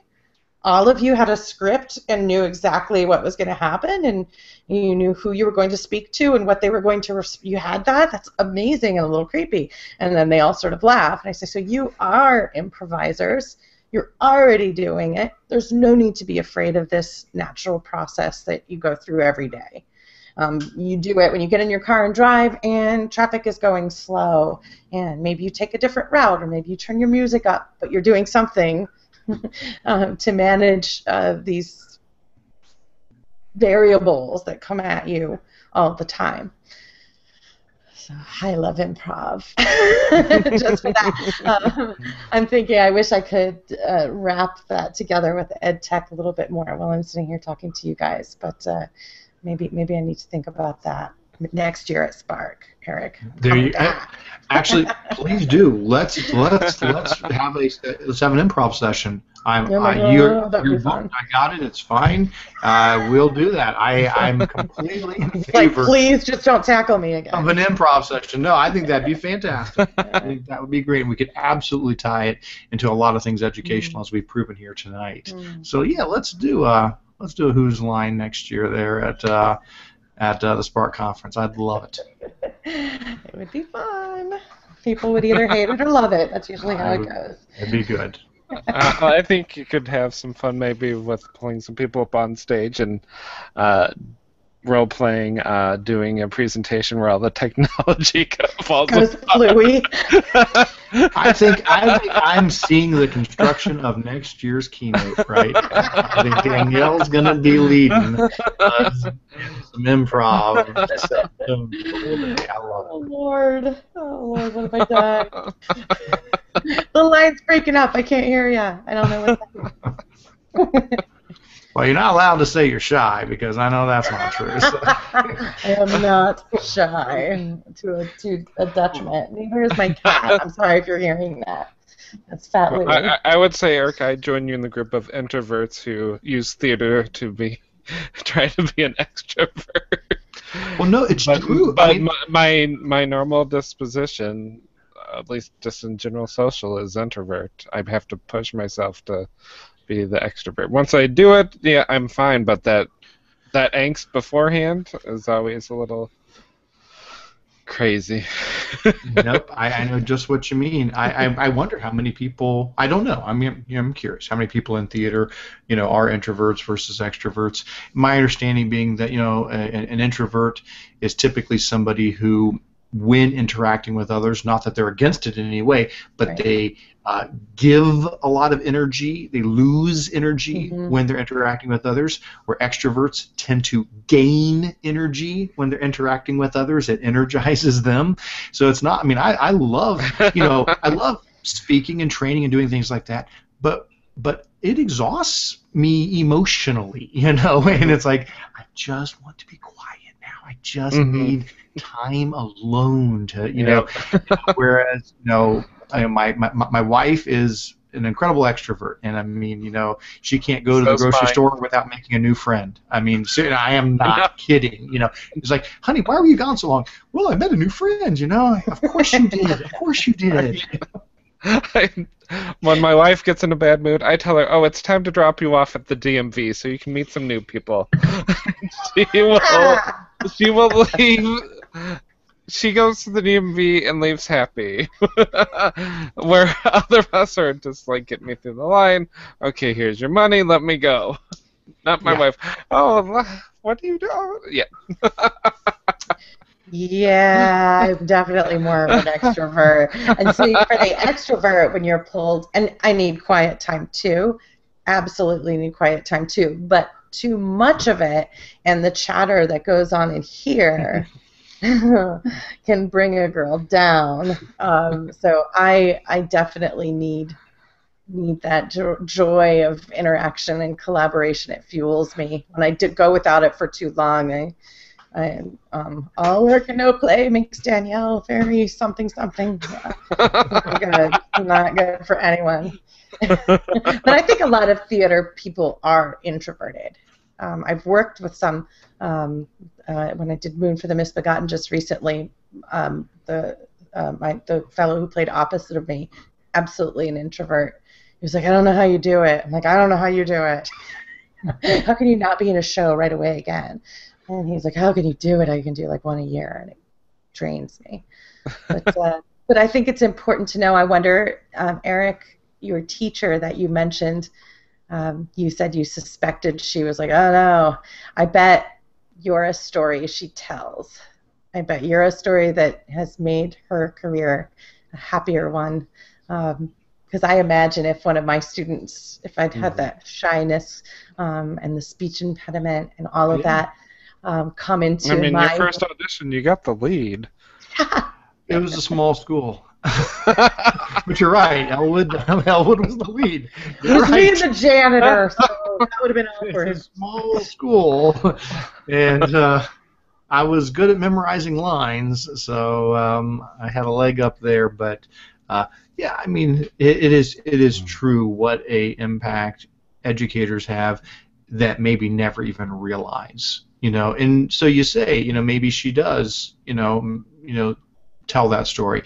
All of you had a script and knew exactly what was going to happen, and you knew who you were going to speak to and what they were going to, you had that? That's amazing and a little creepy. And then they all sort of laugh. And I say, so you are improvisers. You're already doing it. There's no need to be afraid of this natural process that you go through every day. You do it when you get in your car and drive and traffic is going slow, and maybe you take a different route, or maybe you turn your music up, but you're doing something to manage these variables that come at you all the time. So I love improv. Just for that. I'm thinking I wish I could wrap that together with ed tech a little bit more while I'm sitting here talking to you guys, but maybe I need to think about that next year at Spark, Eric. Actually, please do. Let's have an improv session. I got it. It's fine. We'll do that. I'm completely in favor. Like, please just don't tackle me again. Of an improv session. No, I think that'd be fantastic. I think that would be great. And we could absolutely tie it into a lot of things educational, as we've proven here tonight. So yeah, let's do a Who's Line next year there at the Spark Conference. I'd love it. It would be fun. People would either hate it or love it. That's usually how it goes. It'd be good. I think you could have some fun maybe with pulling some people up on stage and role-playing, doing a presentation where all the technology falls fluey. I think I'm seeing the construction of next year's keynote, right? I think Danielle's going to be leading some improv. I love it. Oh, Lord, what have I done? The line's breaking up. I can't hear you. I don't know what's happening. Well, you're not allowed to say you're shy because I know that's not true. So. I am not shy to a detriment. Neither is my cat. I'm sorry if you're hearing that. That's Fat Louie. I would say, Eric, I join you in the group of introverts who use theater to try to be an extrovert. Well, no, it's true. But my normal disposition, at least just in general social, is introvert. I have to push myself to be the extrovert. Once I do it, yeah, I'm fine. But that angst beforehand is always a little crazy. Nope, I know just what you mean. I wonder how many people. I don't know. I mean, I'm curious how many people in theater, are introverts versus extroverts. My understanding being that an introvert is typically somebody who, when interacting with others, not that they're against it in any way, but right. They give a lot of energy. They lose energy when they're interacting with others, where extroverts tend to gain energy when they're interacting with others. It energizes them. So it's not, I love, I love speaking and training and doing things like that, but it exhausts me emotionally, and it's like, I just want to be quiet now. I just need time alone to, whereas, my wife is an incredible extrovert, and she can't go to the grocery store without making a new friend. I am not kidding. It's like, honey, why were you gone so long? Well, I met a new friend. Of course you did. Of course you did. When my wife gets in a bad mood, I tell her, "Oh, it's time to drop you off at the DMV so you can meet some new people." She will leave. She goes to the DMV and leaves happy. Where other of us are just like, get me through the line. Okay, here's your money. Let me go. Not my wife. Oh, what do you do? Yeah. Yeah, I'm definitely more of an extrovert. And so for the extrovert, when you're pulled, and I need quiet time too, absolutely need quiet time too, but too much of it and the chatter that goes on in here can bring a girl down. So I definitely need that joy of interaction and collaboration. It fuels me. When I go without it for too long, all work and no play makes Danielle very something. Not good for anyone. But I think a lot of theater people are introverted. I've worked with some when I did Moon for the Misbegotten just recently. The fellow who played opposite of me, absolutely an introvert. He was like, I don't know how you do it. I'm like, I don't know how you do it. How can you not be in a show right away again? And he's like, how can you do it? How you can do like one a year? And it drains me. But I think it's important to know. I wonder, Eric, your teacher that you mentioned, you said you suspected she was like, oh no, I bet you're a story she tells. I bet you're a story that has made her career a happier one. Because I imagine if one of my students, if I'd had that shyness and the speech impediment and all of that come into your first audition, you got the lead. It was a small school. But you're right, Elwood was the lead. It was me and the janitor, so that would have been awkward. It's a small school, and I was good at memorizing lines, so I had a leg up there. But yeah, it is true what a impact educators have that maybe never even realize. And so you say, maybe she does, tell that story.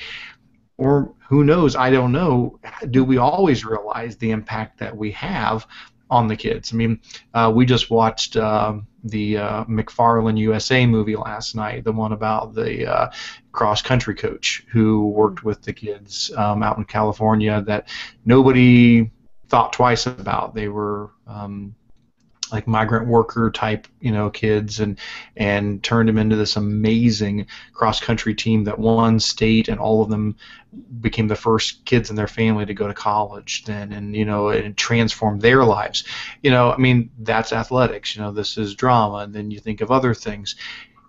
Or who knows, I don't know, do we always realize the impact that we have on the kids? We just watched the McFarlane USA movie last night, the one about the cross-country coach who worked with the kids out in California that nobody thought twice about. They were like migrant worker type, kids, and turned them into this amazing cross-country team that won state, and all of them became the first kids in their family to go to college then, and and transformed their lives. That's athletics. This is drama, and then you think of other things.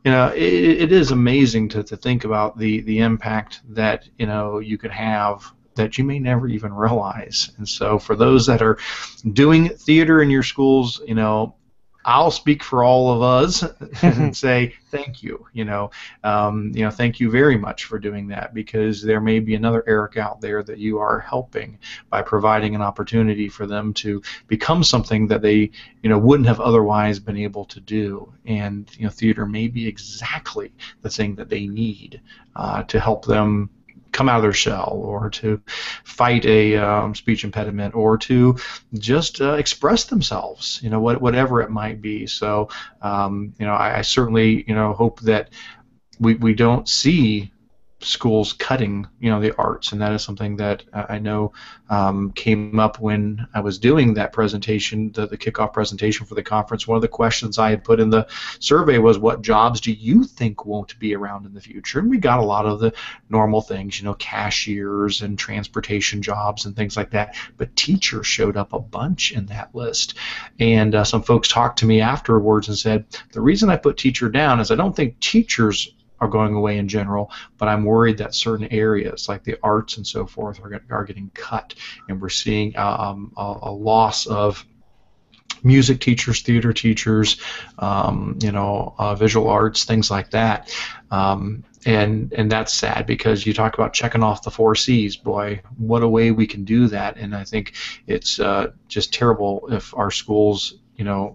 It is amazing to think about the impact that you could have that you may never even realize. And so for those that are doing theater in your schools, I'll speak for all of us and say thank you. Thank you very much for doing that, because there may be another Eric out there that you are helping by providing an opportunity for them to become something that they wouldn't have otherwise been able to do. And theater may be exactly the thing that they need to help them come out of their shell, or to fight a speech impediment, or to just express themselves, whatever it might be. So, I certainly, hope that we don't see schools cutting, the arts, and that is something that I know came up when I was doing that presentation, the kickoff presentation for the conference. One of the questions I had put in the survey was, what jobs do you think won't be around in the future? And we got a lot of the normal things, cashiers and transportation jobs and things like that, but teachers showed up a bunch in that list. And some folks talked to me afterwards and said, the reason I put teacher down is I don't think teachers are going away in general, but I'm worried that certain areas like the arts and so forth are getting cut, and we're seeing a loss of music teachers, theater teachers, visual arts, things like that. And that's sad, because you talk about checking off the 4 C's. Boy, what a way we can do that. And I think it's just terrible if our schools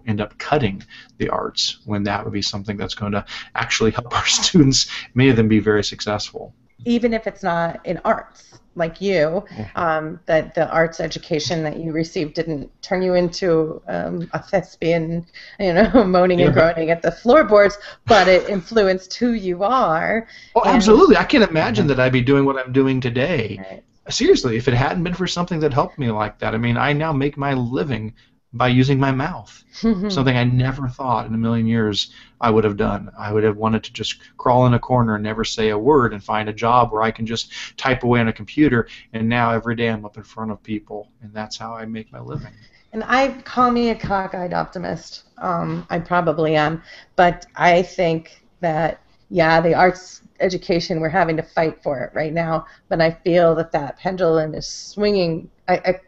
end up cutting the arts, when that would be something that's going to actually help our students, many of them be very successful. Even if it's not in arts, like you, that the arts education that you received didn't turn you into a thespian, moaning and groaning at the floorboards, but it influenced who you are. Oh, absolutely. I can't imagine that I'd be doing what I'm doing today. Right. Seriously, if it hadn't been for something that helped me like that. I mean, I now make my living by using my mouth, something I never thought in a million years I would have done. I would have wanted to just crawl in a corner and never say a word and find a job where I can just type away on a computer, and now every day I'm up in front of people, and that's how I make my living. And call me a cockeyed optimist. I probably am, but I think that, the arts education, we're having to fight for it right now, but I feel that pendulum is swinging.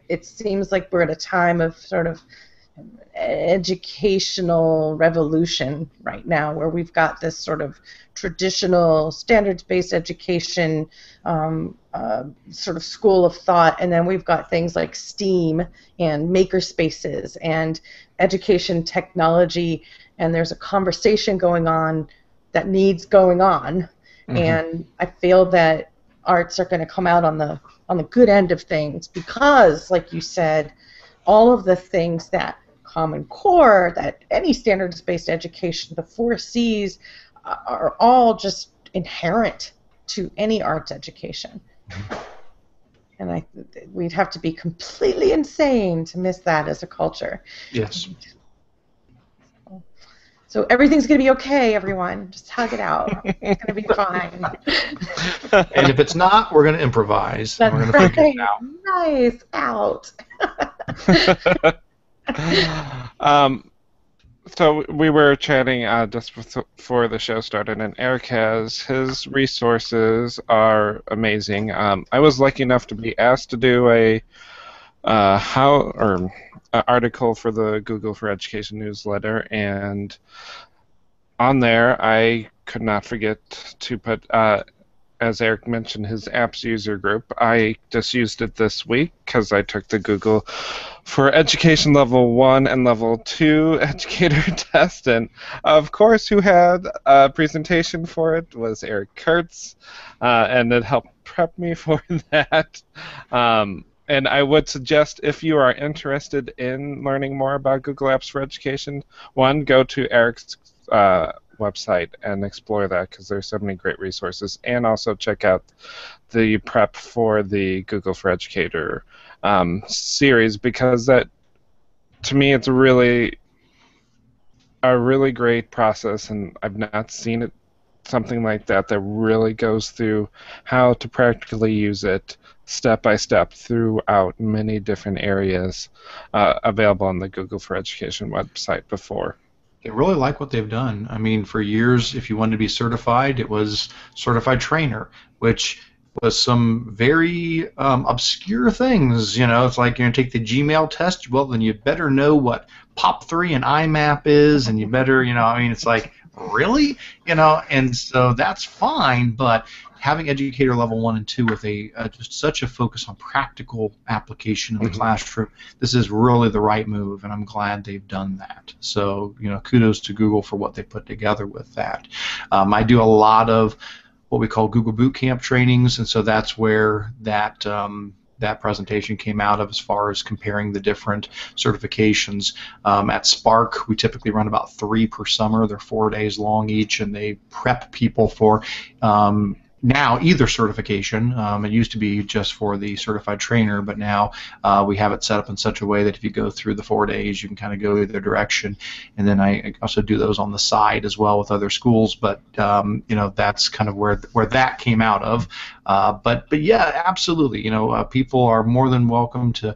It seems like we're at a time of sort of educational revolution right now, where we've got this sort of traditional standards-based education sort of school of thought, and then we've got things like STEAM and maker spaces and education technology, and there's a conversation going on that needs going on. And I feel that arts are going to come out on the good end of things, because, like you said, all of the things that Common Core, that any standards-based education, the 4 C's, are all just inherent to any arts education. And we'd have to be completely insane to miss that as a culture. Yes. So everything's going to be okay, everyone. Just hug it out. It's going to be fine. And if it's not, we're going to improvise. That's and we're going to figure it out. Nice. Out. So we were chatting just before the show started, and Eric his resources are amazing. I was lucky enough to be asked to do a article for the Google for Education newsletter, and on there I could not forget to put, as Eric mentioned, his apps user group. I just used it this week because I took the Google for Education Level 1 and Level 2 educator test, and of course who had a presentation for it was Eric Curts, and it helped prep me for that. And I would suggest, if you are interested in learning more about Google Apps for Education, one, go to Eric's website and explore that, because there's so many great resources, and also check out the prep for the Google for Educator series, because that, to me, it's a really great process, and I've not seen it something like that really goes through how to practically use it step by step throughout many different areas available on the Google for Education website before. I really like what they've done. I mean, for years, if you wanted to be certified, it was certified trainer, which was some very obscure things. You know, it's like you're going to take the Gmail test. Well, then you better know what POP3 and IMAP is, and you better, you know, I mean, it's like, really? You know, and so that's fine, but having educator level 1 and 2 with a just such a focus on practical application in the classroom, this is really the right move, and I'm glad they've done that. So, you know, kudos to Google for what they put together with that. I do a lot of what we call Google Bootcamp trainings, and so that's where that that presentation came out of as far as comparing the different certifications. At Spark, we typically run about 3 per summer. They're 4 days long each, and they prep people for now either certification. It used to be just for the certified trainer, but now we have it set up in such a way that if you go through the 4 days, you can kind of go either direction. And then I also do those on the side as well with other schools, but you know, that's kind of where that came out of. But yeah, absolutely. You know, people are more than welcome to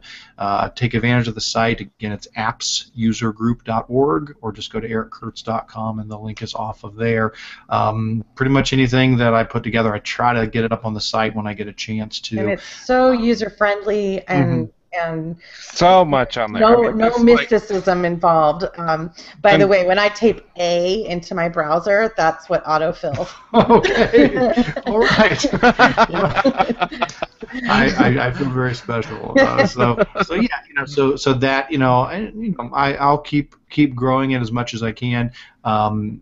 take advantage of the site. Again, it's appsusergroup.org, or just go to ericcurts.com, and the link is off of there. Pretty much anything that I put together, I try to get it up on the site when I get a chance to. And it's so user friendly and. And so much on there. No mysticism involved. By the way, when I type A into my browser, that's what autofills. Okay. All right. I feel very special. So yeah, you know, so that, you know, I'll keep growing it as much as I can. Again,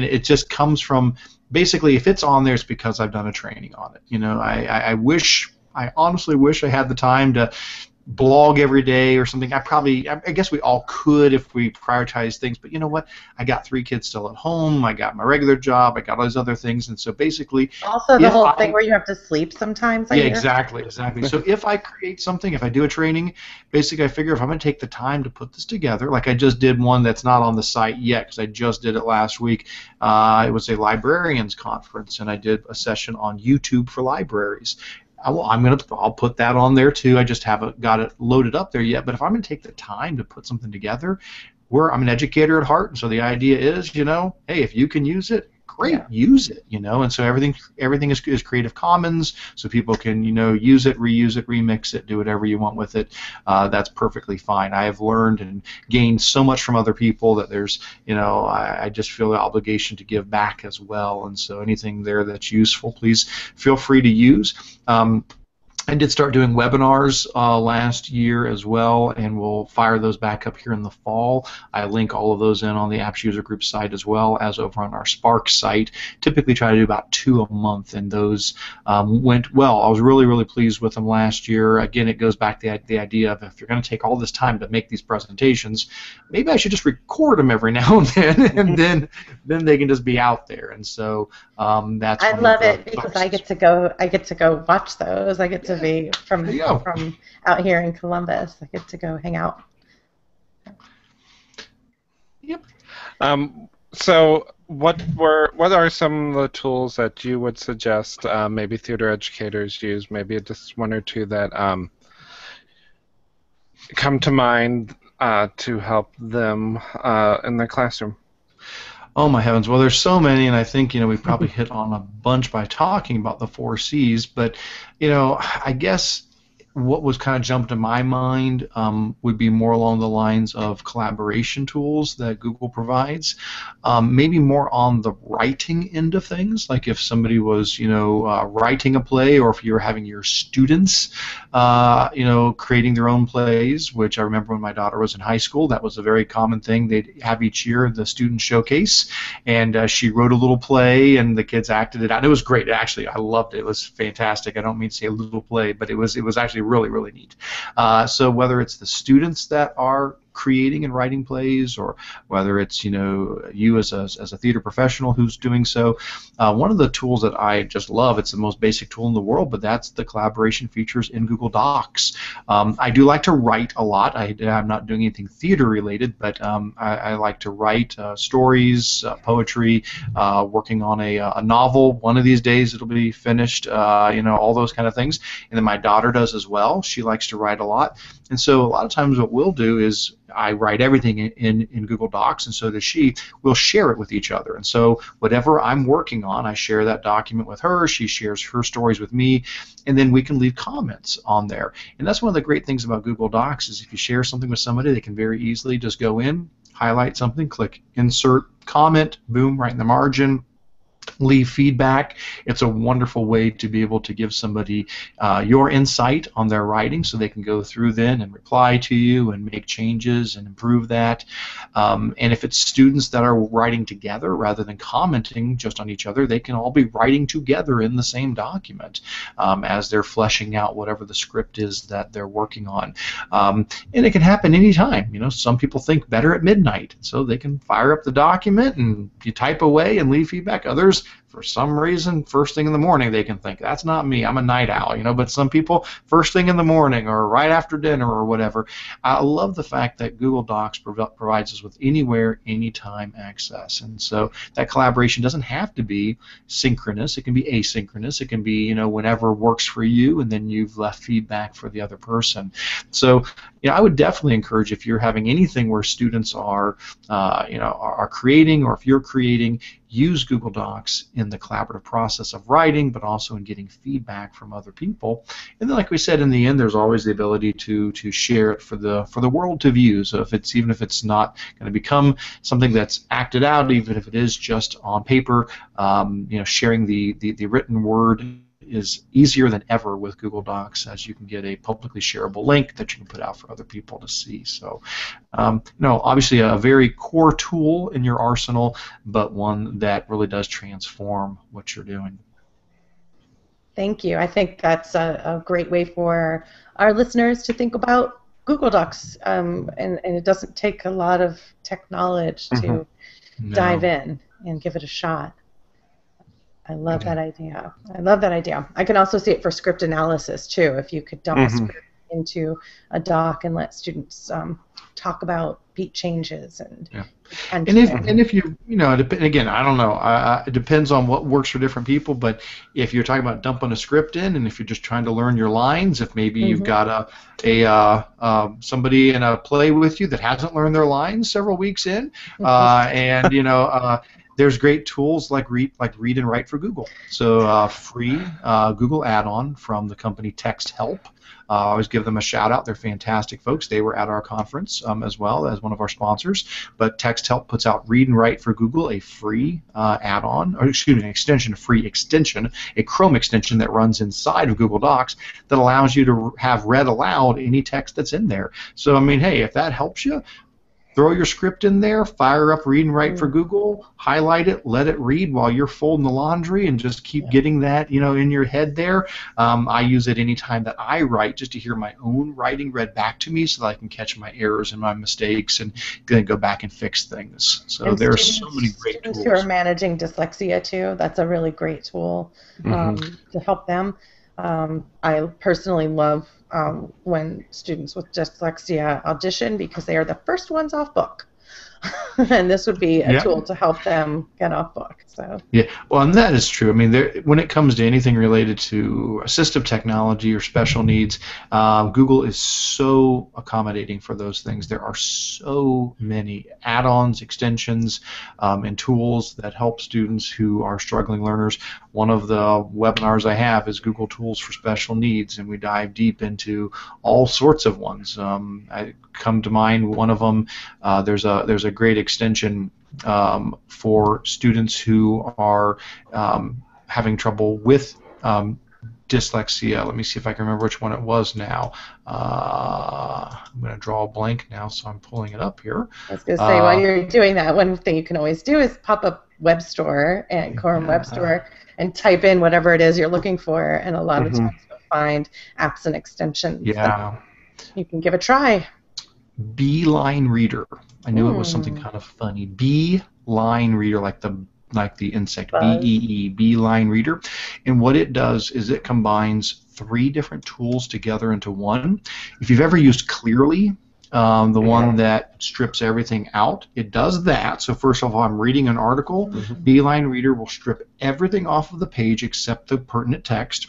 it just comes from basically, if it's on there, it's because I've done a training on it. You know, I honestly wish I had the time to blog every day or something. I guess we all could if we prioritize things, but you know what? I got 3 kids still at home. I got my regular job. I got all these other things, and so basically, also the whole thing where you have to sleep sometimes. Yeah, exactly. So if I create something, if I do a training, basically I figure if I'm going to take the time to put this together, like I just did one that's not on the site yet because I just did it last week. It was a librarians conference, and I did a session on YouTube for libraries. I'll put that on there too. I just haven't got it loaded up there yet. But if I'm going to take the time to put something together, I'm an educator at heart, and so the idea is, you know, hey, if you can use it, great, use it, you know. And so everything is Creative Commons, so people can, you know, use it, reuse it, remix it, do whatever you want with it. That's perfectly fine. I have learned and gained so much from other people that there's, you know, I just feel the obligation to give back as well. And so anything there that's useful, please feel free to use. I did start doing webinars last year as well, and we'll fire those back up here in the fall. I link all of those in on the Apps User Group site as well as over on our Spark site. Typically try to do about 2 a month, and those went well. I was really, really pleased with them last year. Again, it goes back to the idea of if you're going to take all this time to make these presentations, maybe I should just record them every now and then, and then they can just be out there. And so that's. I love it because I get to go watch those. I get to be from out here in Columbus. I get to go hang out. Yep. So what are some of the tools that you would suggest maybe theater educators use? Maybe just 1 or 2 that come to mind to help them in their classroom. Oh my heavens! Well, there's so many, and I think, you know, we probably hit on a bunch by talking about the 4 C's. But, you know, I guess what was kind of jumped to my mind would be more along the lines of collaboration tools that Google provides. Maybe more on the writing end of things, like if somebody was, you know, writing a play, or if you were having your students, you know, creating their own plays, which I remember when my daughter was in high school, that was a very common thing. They'd have each year the student showcase, and she wrote a little play, and the kids acted it out. It was great. Actually, I loved it. It was fantastic. I don't mean to say a little play, but it was actually really, really neat. So whether it's the students that are creating and writing plays, or whether it's, you know, you as a theater professional who's doing so, one of the tools that I just love, it's the most basic tool in the world, but that's the collaboration features in Google Docs. I do like to write a lot. I'm not doing anything theater related, but I like to write stories, poetry, working on a novel. One of these days it'll be finished, you know, all those kind of things. And then my daughter does as well. She likes to write a lot. And so a lot of times what we'll do is I write everything in Google Docs, and so does she. We'll share it with each other. And so whatever I'm working on, I share that document with her. She shares her stories with me, and then we can leave comments on there. And that's one of the great things about Google Docs is if you share something with somebody, they can very easily just go in, highlight something, click insert comment, boom, right in the margin, leave feedback. It's a wonderful way to be able to give somebody your insight on their writing so they can go through then and reply to you and make changes and improve that. And if it's students that are writing together rather than commenting just on each other, they can all be writing together in the same document as they're fleshing out whatever the script is that they're working on. And it can happen anytime. You know, some people think better at midnight, so they can fire up the document and you type away and leave feedback. Others, for some reason, first thing in the morning, they can think, that's not me, I'm a night owl, you know, but some people, first thing in the morning or right after dinner or whatever. I love the fact that Google Docs provides us with anywhere, anytime access, and so that collaboration doesn't have to be synchronous, it can be asynchronous, it can be, you know, whenever works for you, and then you've left feedback for the other person. So, you know, I would definitely encourage, if you're having anything where students are, you know, are creating, or if you're creating, use Google Docs in the collaborative process of writing, but also in getting feedback from other people. And then, like we said, in the end, there's always the ability to share it for the world to view. So if it's, even if it's not going to become something that's acted out, even if it is just on paper, you know, sharing the written word is easier than ever with Google Docs, as you can get a publicly shareable link that you can put out for other people to see. So, no, obviously a very core tool in your arsenal, but one that really does transform what you're doing. Thank you. I think that's a great way for our listeners to think about Google Docs, and it doesn't take a lot of tech knowledge to dive in and give it a shot. I love that idea. I love that idea. I can also see it for script analysis too. If you could dump a script into a doc and let students talk about beat changes and if you know, again, I don't know. It depends on what works for different people. But if you're talking about dumping a script in, and if you're just trying to learn your lines, if maybe you've got somebody in a play with you that hasn't learned their lines several weeks in, and you know. There's great tools like Read and Write for Google. So free Google add-on from the company Text Help. I always give them a shout out. They're fantastic folks. They were at our conference as well as one of our sponsors. But Text Help puts out Read and Write for Google, a free add-on, or excuse me, an extension, a free extension, a Chrome extension that runs inside of Google Docs that allows you to have read aloud any text that's in there. So I mean, hey, if that helps you, throw your script in there, fire up Read and Write for Google, highlight it, let it read while you're folding the laundry, and just keep getting that, you know, in your head there. I use it anytime that I write, just to hear my own writing read back to me, so that I can catch my errors and my mistakes and then go back and fix things. So there are so many great tools. Who are managing dyslexia too, that's a really great tool to help them. I personally love when students with dyslexia audition, because they are the first ones off book. And this would be a tool to help them get off book. So yeah, well, and that is true. I mean, when it comes to anything related to assistive technology or special needs, Google is so accommodating for those things. There are so many add-ons, extensions, and tools that help students who are struggling learners. One of the webinars I have is Google Tools for Special Needs, and we dive deep into all sorts of ones. I come to mind one of them. There's a great extension for students who are having trouble with dyslexia. Let me see if I can remember which one it was now. I'm going to draw a blank now, so I'm pulling it up here. I was going to say, while you're doing that, one thing you can always do is pop up Web Store and Chrome Web Store and type in whatever it is you're looking for, and a lot of times you'll find apps and extensions. Yeah. You can give a try. Beeline Reader. I knew it was something kind of funny. Beeline Reader, like the insect. B-E-E, Beeline Reader. And what it does is it combines 3 different tools together into one. If you've ever used Clearly, the one that strips everything out, it does that. So first of all, I'm reading an article. Beeline Reader will strip everything off of the page except the pertinent text.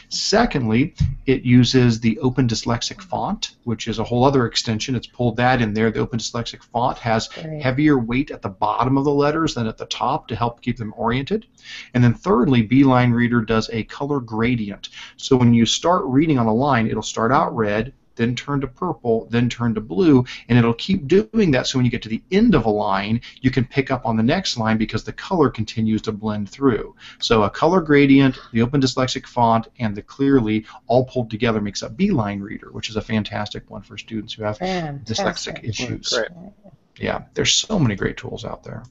Secondly, it uses the Open Dyslexic font, which is a whole other extension. It's pulled that in there. The Open Dyslexic font has heavier weight at the bottom of the letters than at the top to help keep them oriented. And then thirdly, Beeline Reader does a color gradient. So when you start reading on a line, it'll start out red, then turn to purple, then turn to blue, and it'll keep doing that, so when you get to the end of a line, you can pick up on the next line because the color continues to blend through. So a color gradient, the Open Dyslexic font, and the Clearly all pulled together makes up Beeline Reader, which is a fantastic one for students who have dyslexic issues. Great. Yeah, there's so many great tools out there.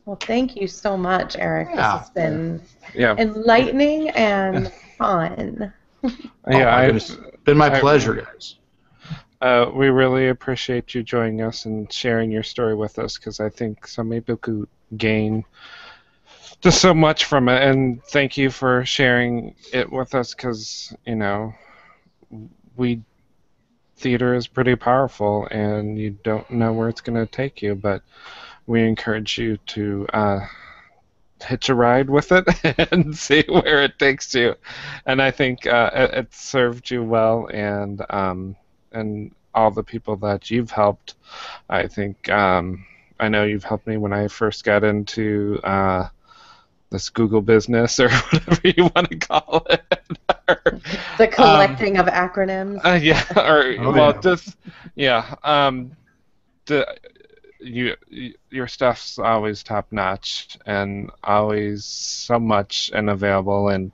Well, thank you so much, Eric. Yeah. This has been enlightening and fun. It's been my pleasure, guys. We really appreciate you joining us and sharing your story with us, because I think so many people could gain just so much from it. And thank you for sharing it with us, because, you know, theater is pretty powerful, and you don't know where it's going to take you, but we encourage you to hitch a ride with it and see where it takes you. And I think it served you well, and all the people that you've helped. I think I know you've helped me when I first got into this Google business, or whatever you want to call it. The collecting of acronyms. Your stuff's always top notch and always so much and available, and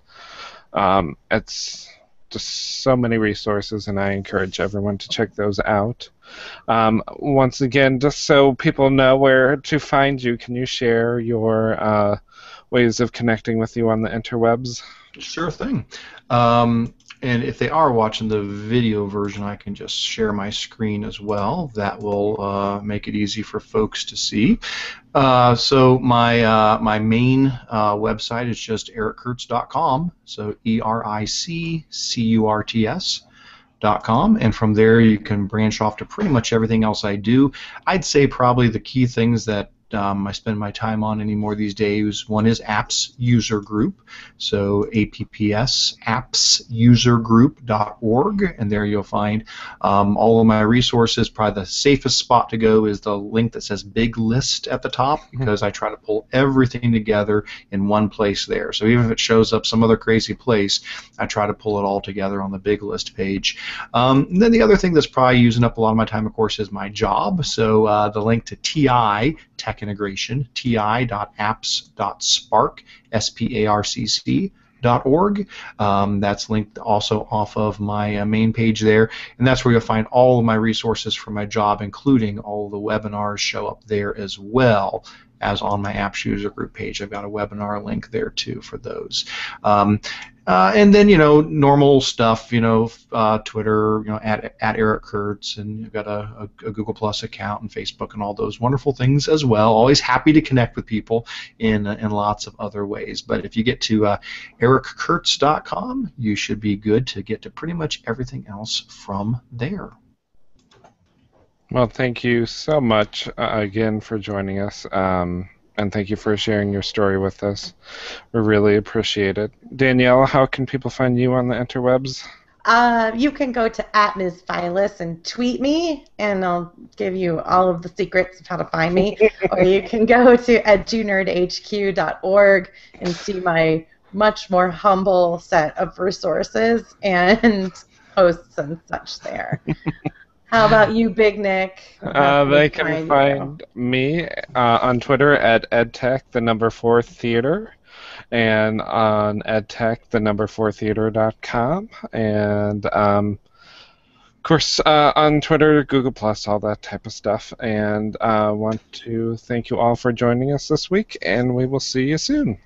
it's just so many resources, and I encourage everyone to check those out. Once again, just so people know where to find you, can you share your ways of connecting with you on the interwebs? Sure thing. And if they are watching the video version, I can just share my screen as well. That will make it easy for folks to see. So my main website is just ericcurts.com. So ERICCURTS.com, and from there you can branch off to pretty much everything else I do. I'd say probably the key things that I spend my time on anymore these days. One is Apps User Group, so APPS, appsusergroup.org, and there you'll find all of my resources. Probably the safest spot to go is the link that says Big List at the top, because I try to pull everything together in one place there. So even if it shows up some other crazy place, I try to pull it all together on the Big List page. And then the other thing that's probably using up a lot of my time, of course, is my job. So the link to TI, Tech Integration, ti.apps.spark, SPARCC.org. That's linked also off of my main page there, and that's where you'll find all of my resources for my job, including all the webinars show up there as well as on my Apps User Group page. I've got a webinar link there too for those. And then, you know, normal stuff, you know, Twitter, you know, at Eric Curts, and you've got a Google Plus account and Facebook and all those wonderful things as well. Always happy to connect with people in lots of other ways. But if you get to ericcurts.com, you should be good to get to pretty much everything else from there. Well, thank you so much again for joining us. And thank you for sharing your story with us. We really appreciate it. Danielle, how can people find you on the interwebs? You can go to @MsFilas and tweet me, and I'll give you all of the secrets of how to find me. Or you can go to edunerdhq.org and see my much more humble set of resources and posts and such there. How about you, Big Nick? They can find me on Twitter at edtech4theater, and on edtech4theater.com, and of course on Twitter, Google Plus, all that type of stuff. And I want to thank you all for joining us this week, and we will see you soon.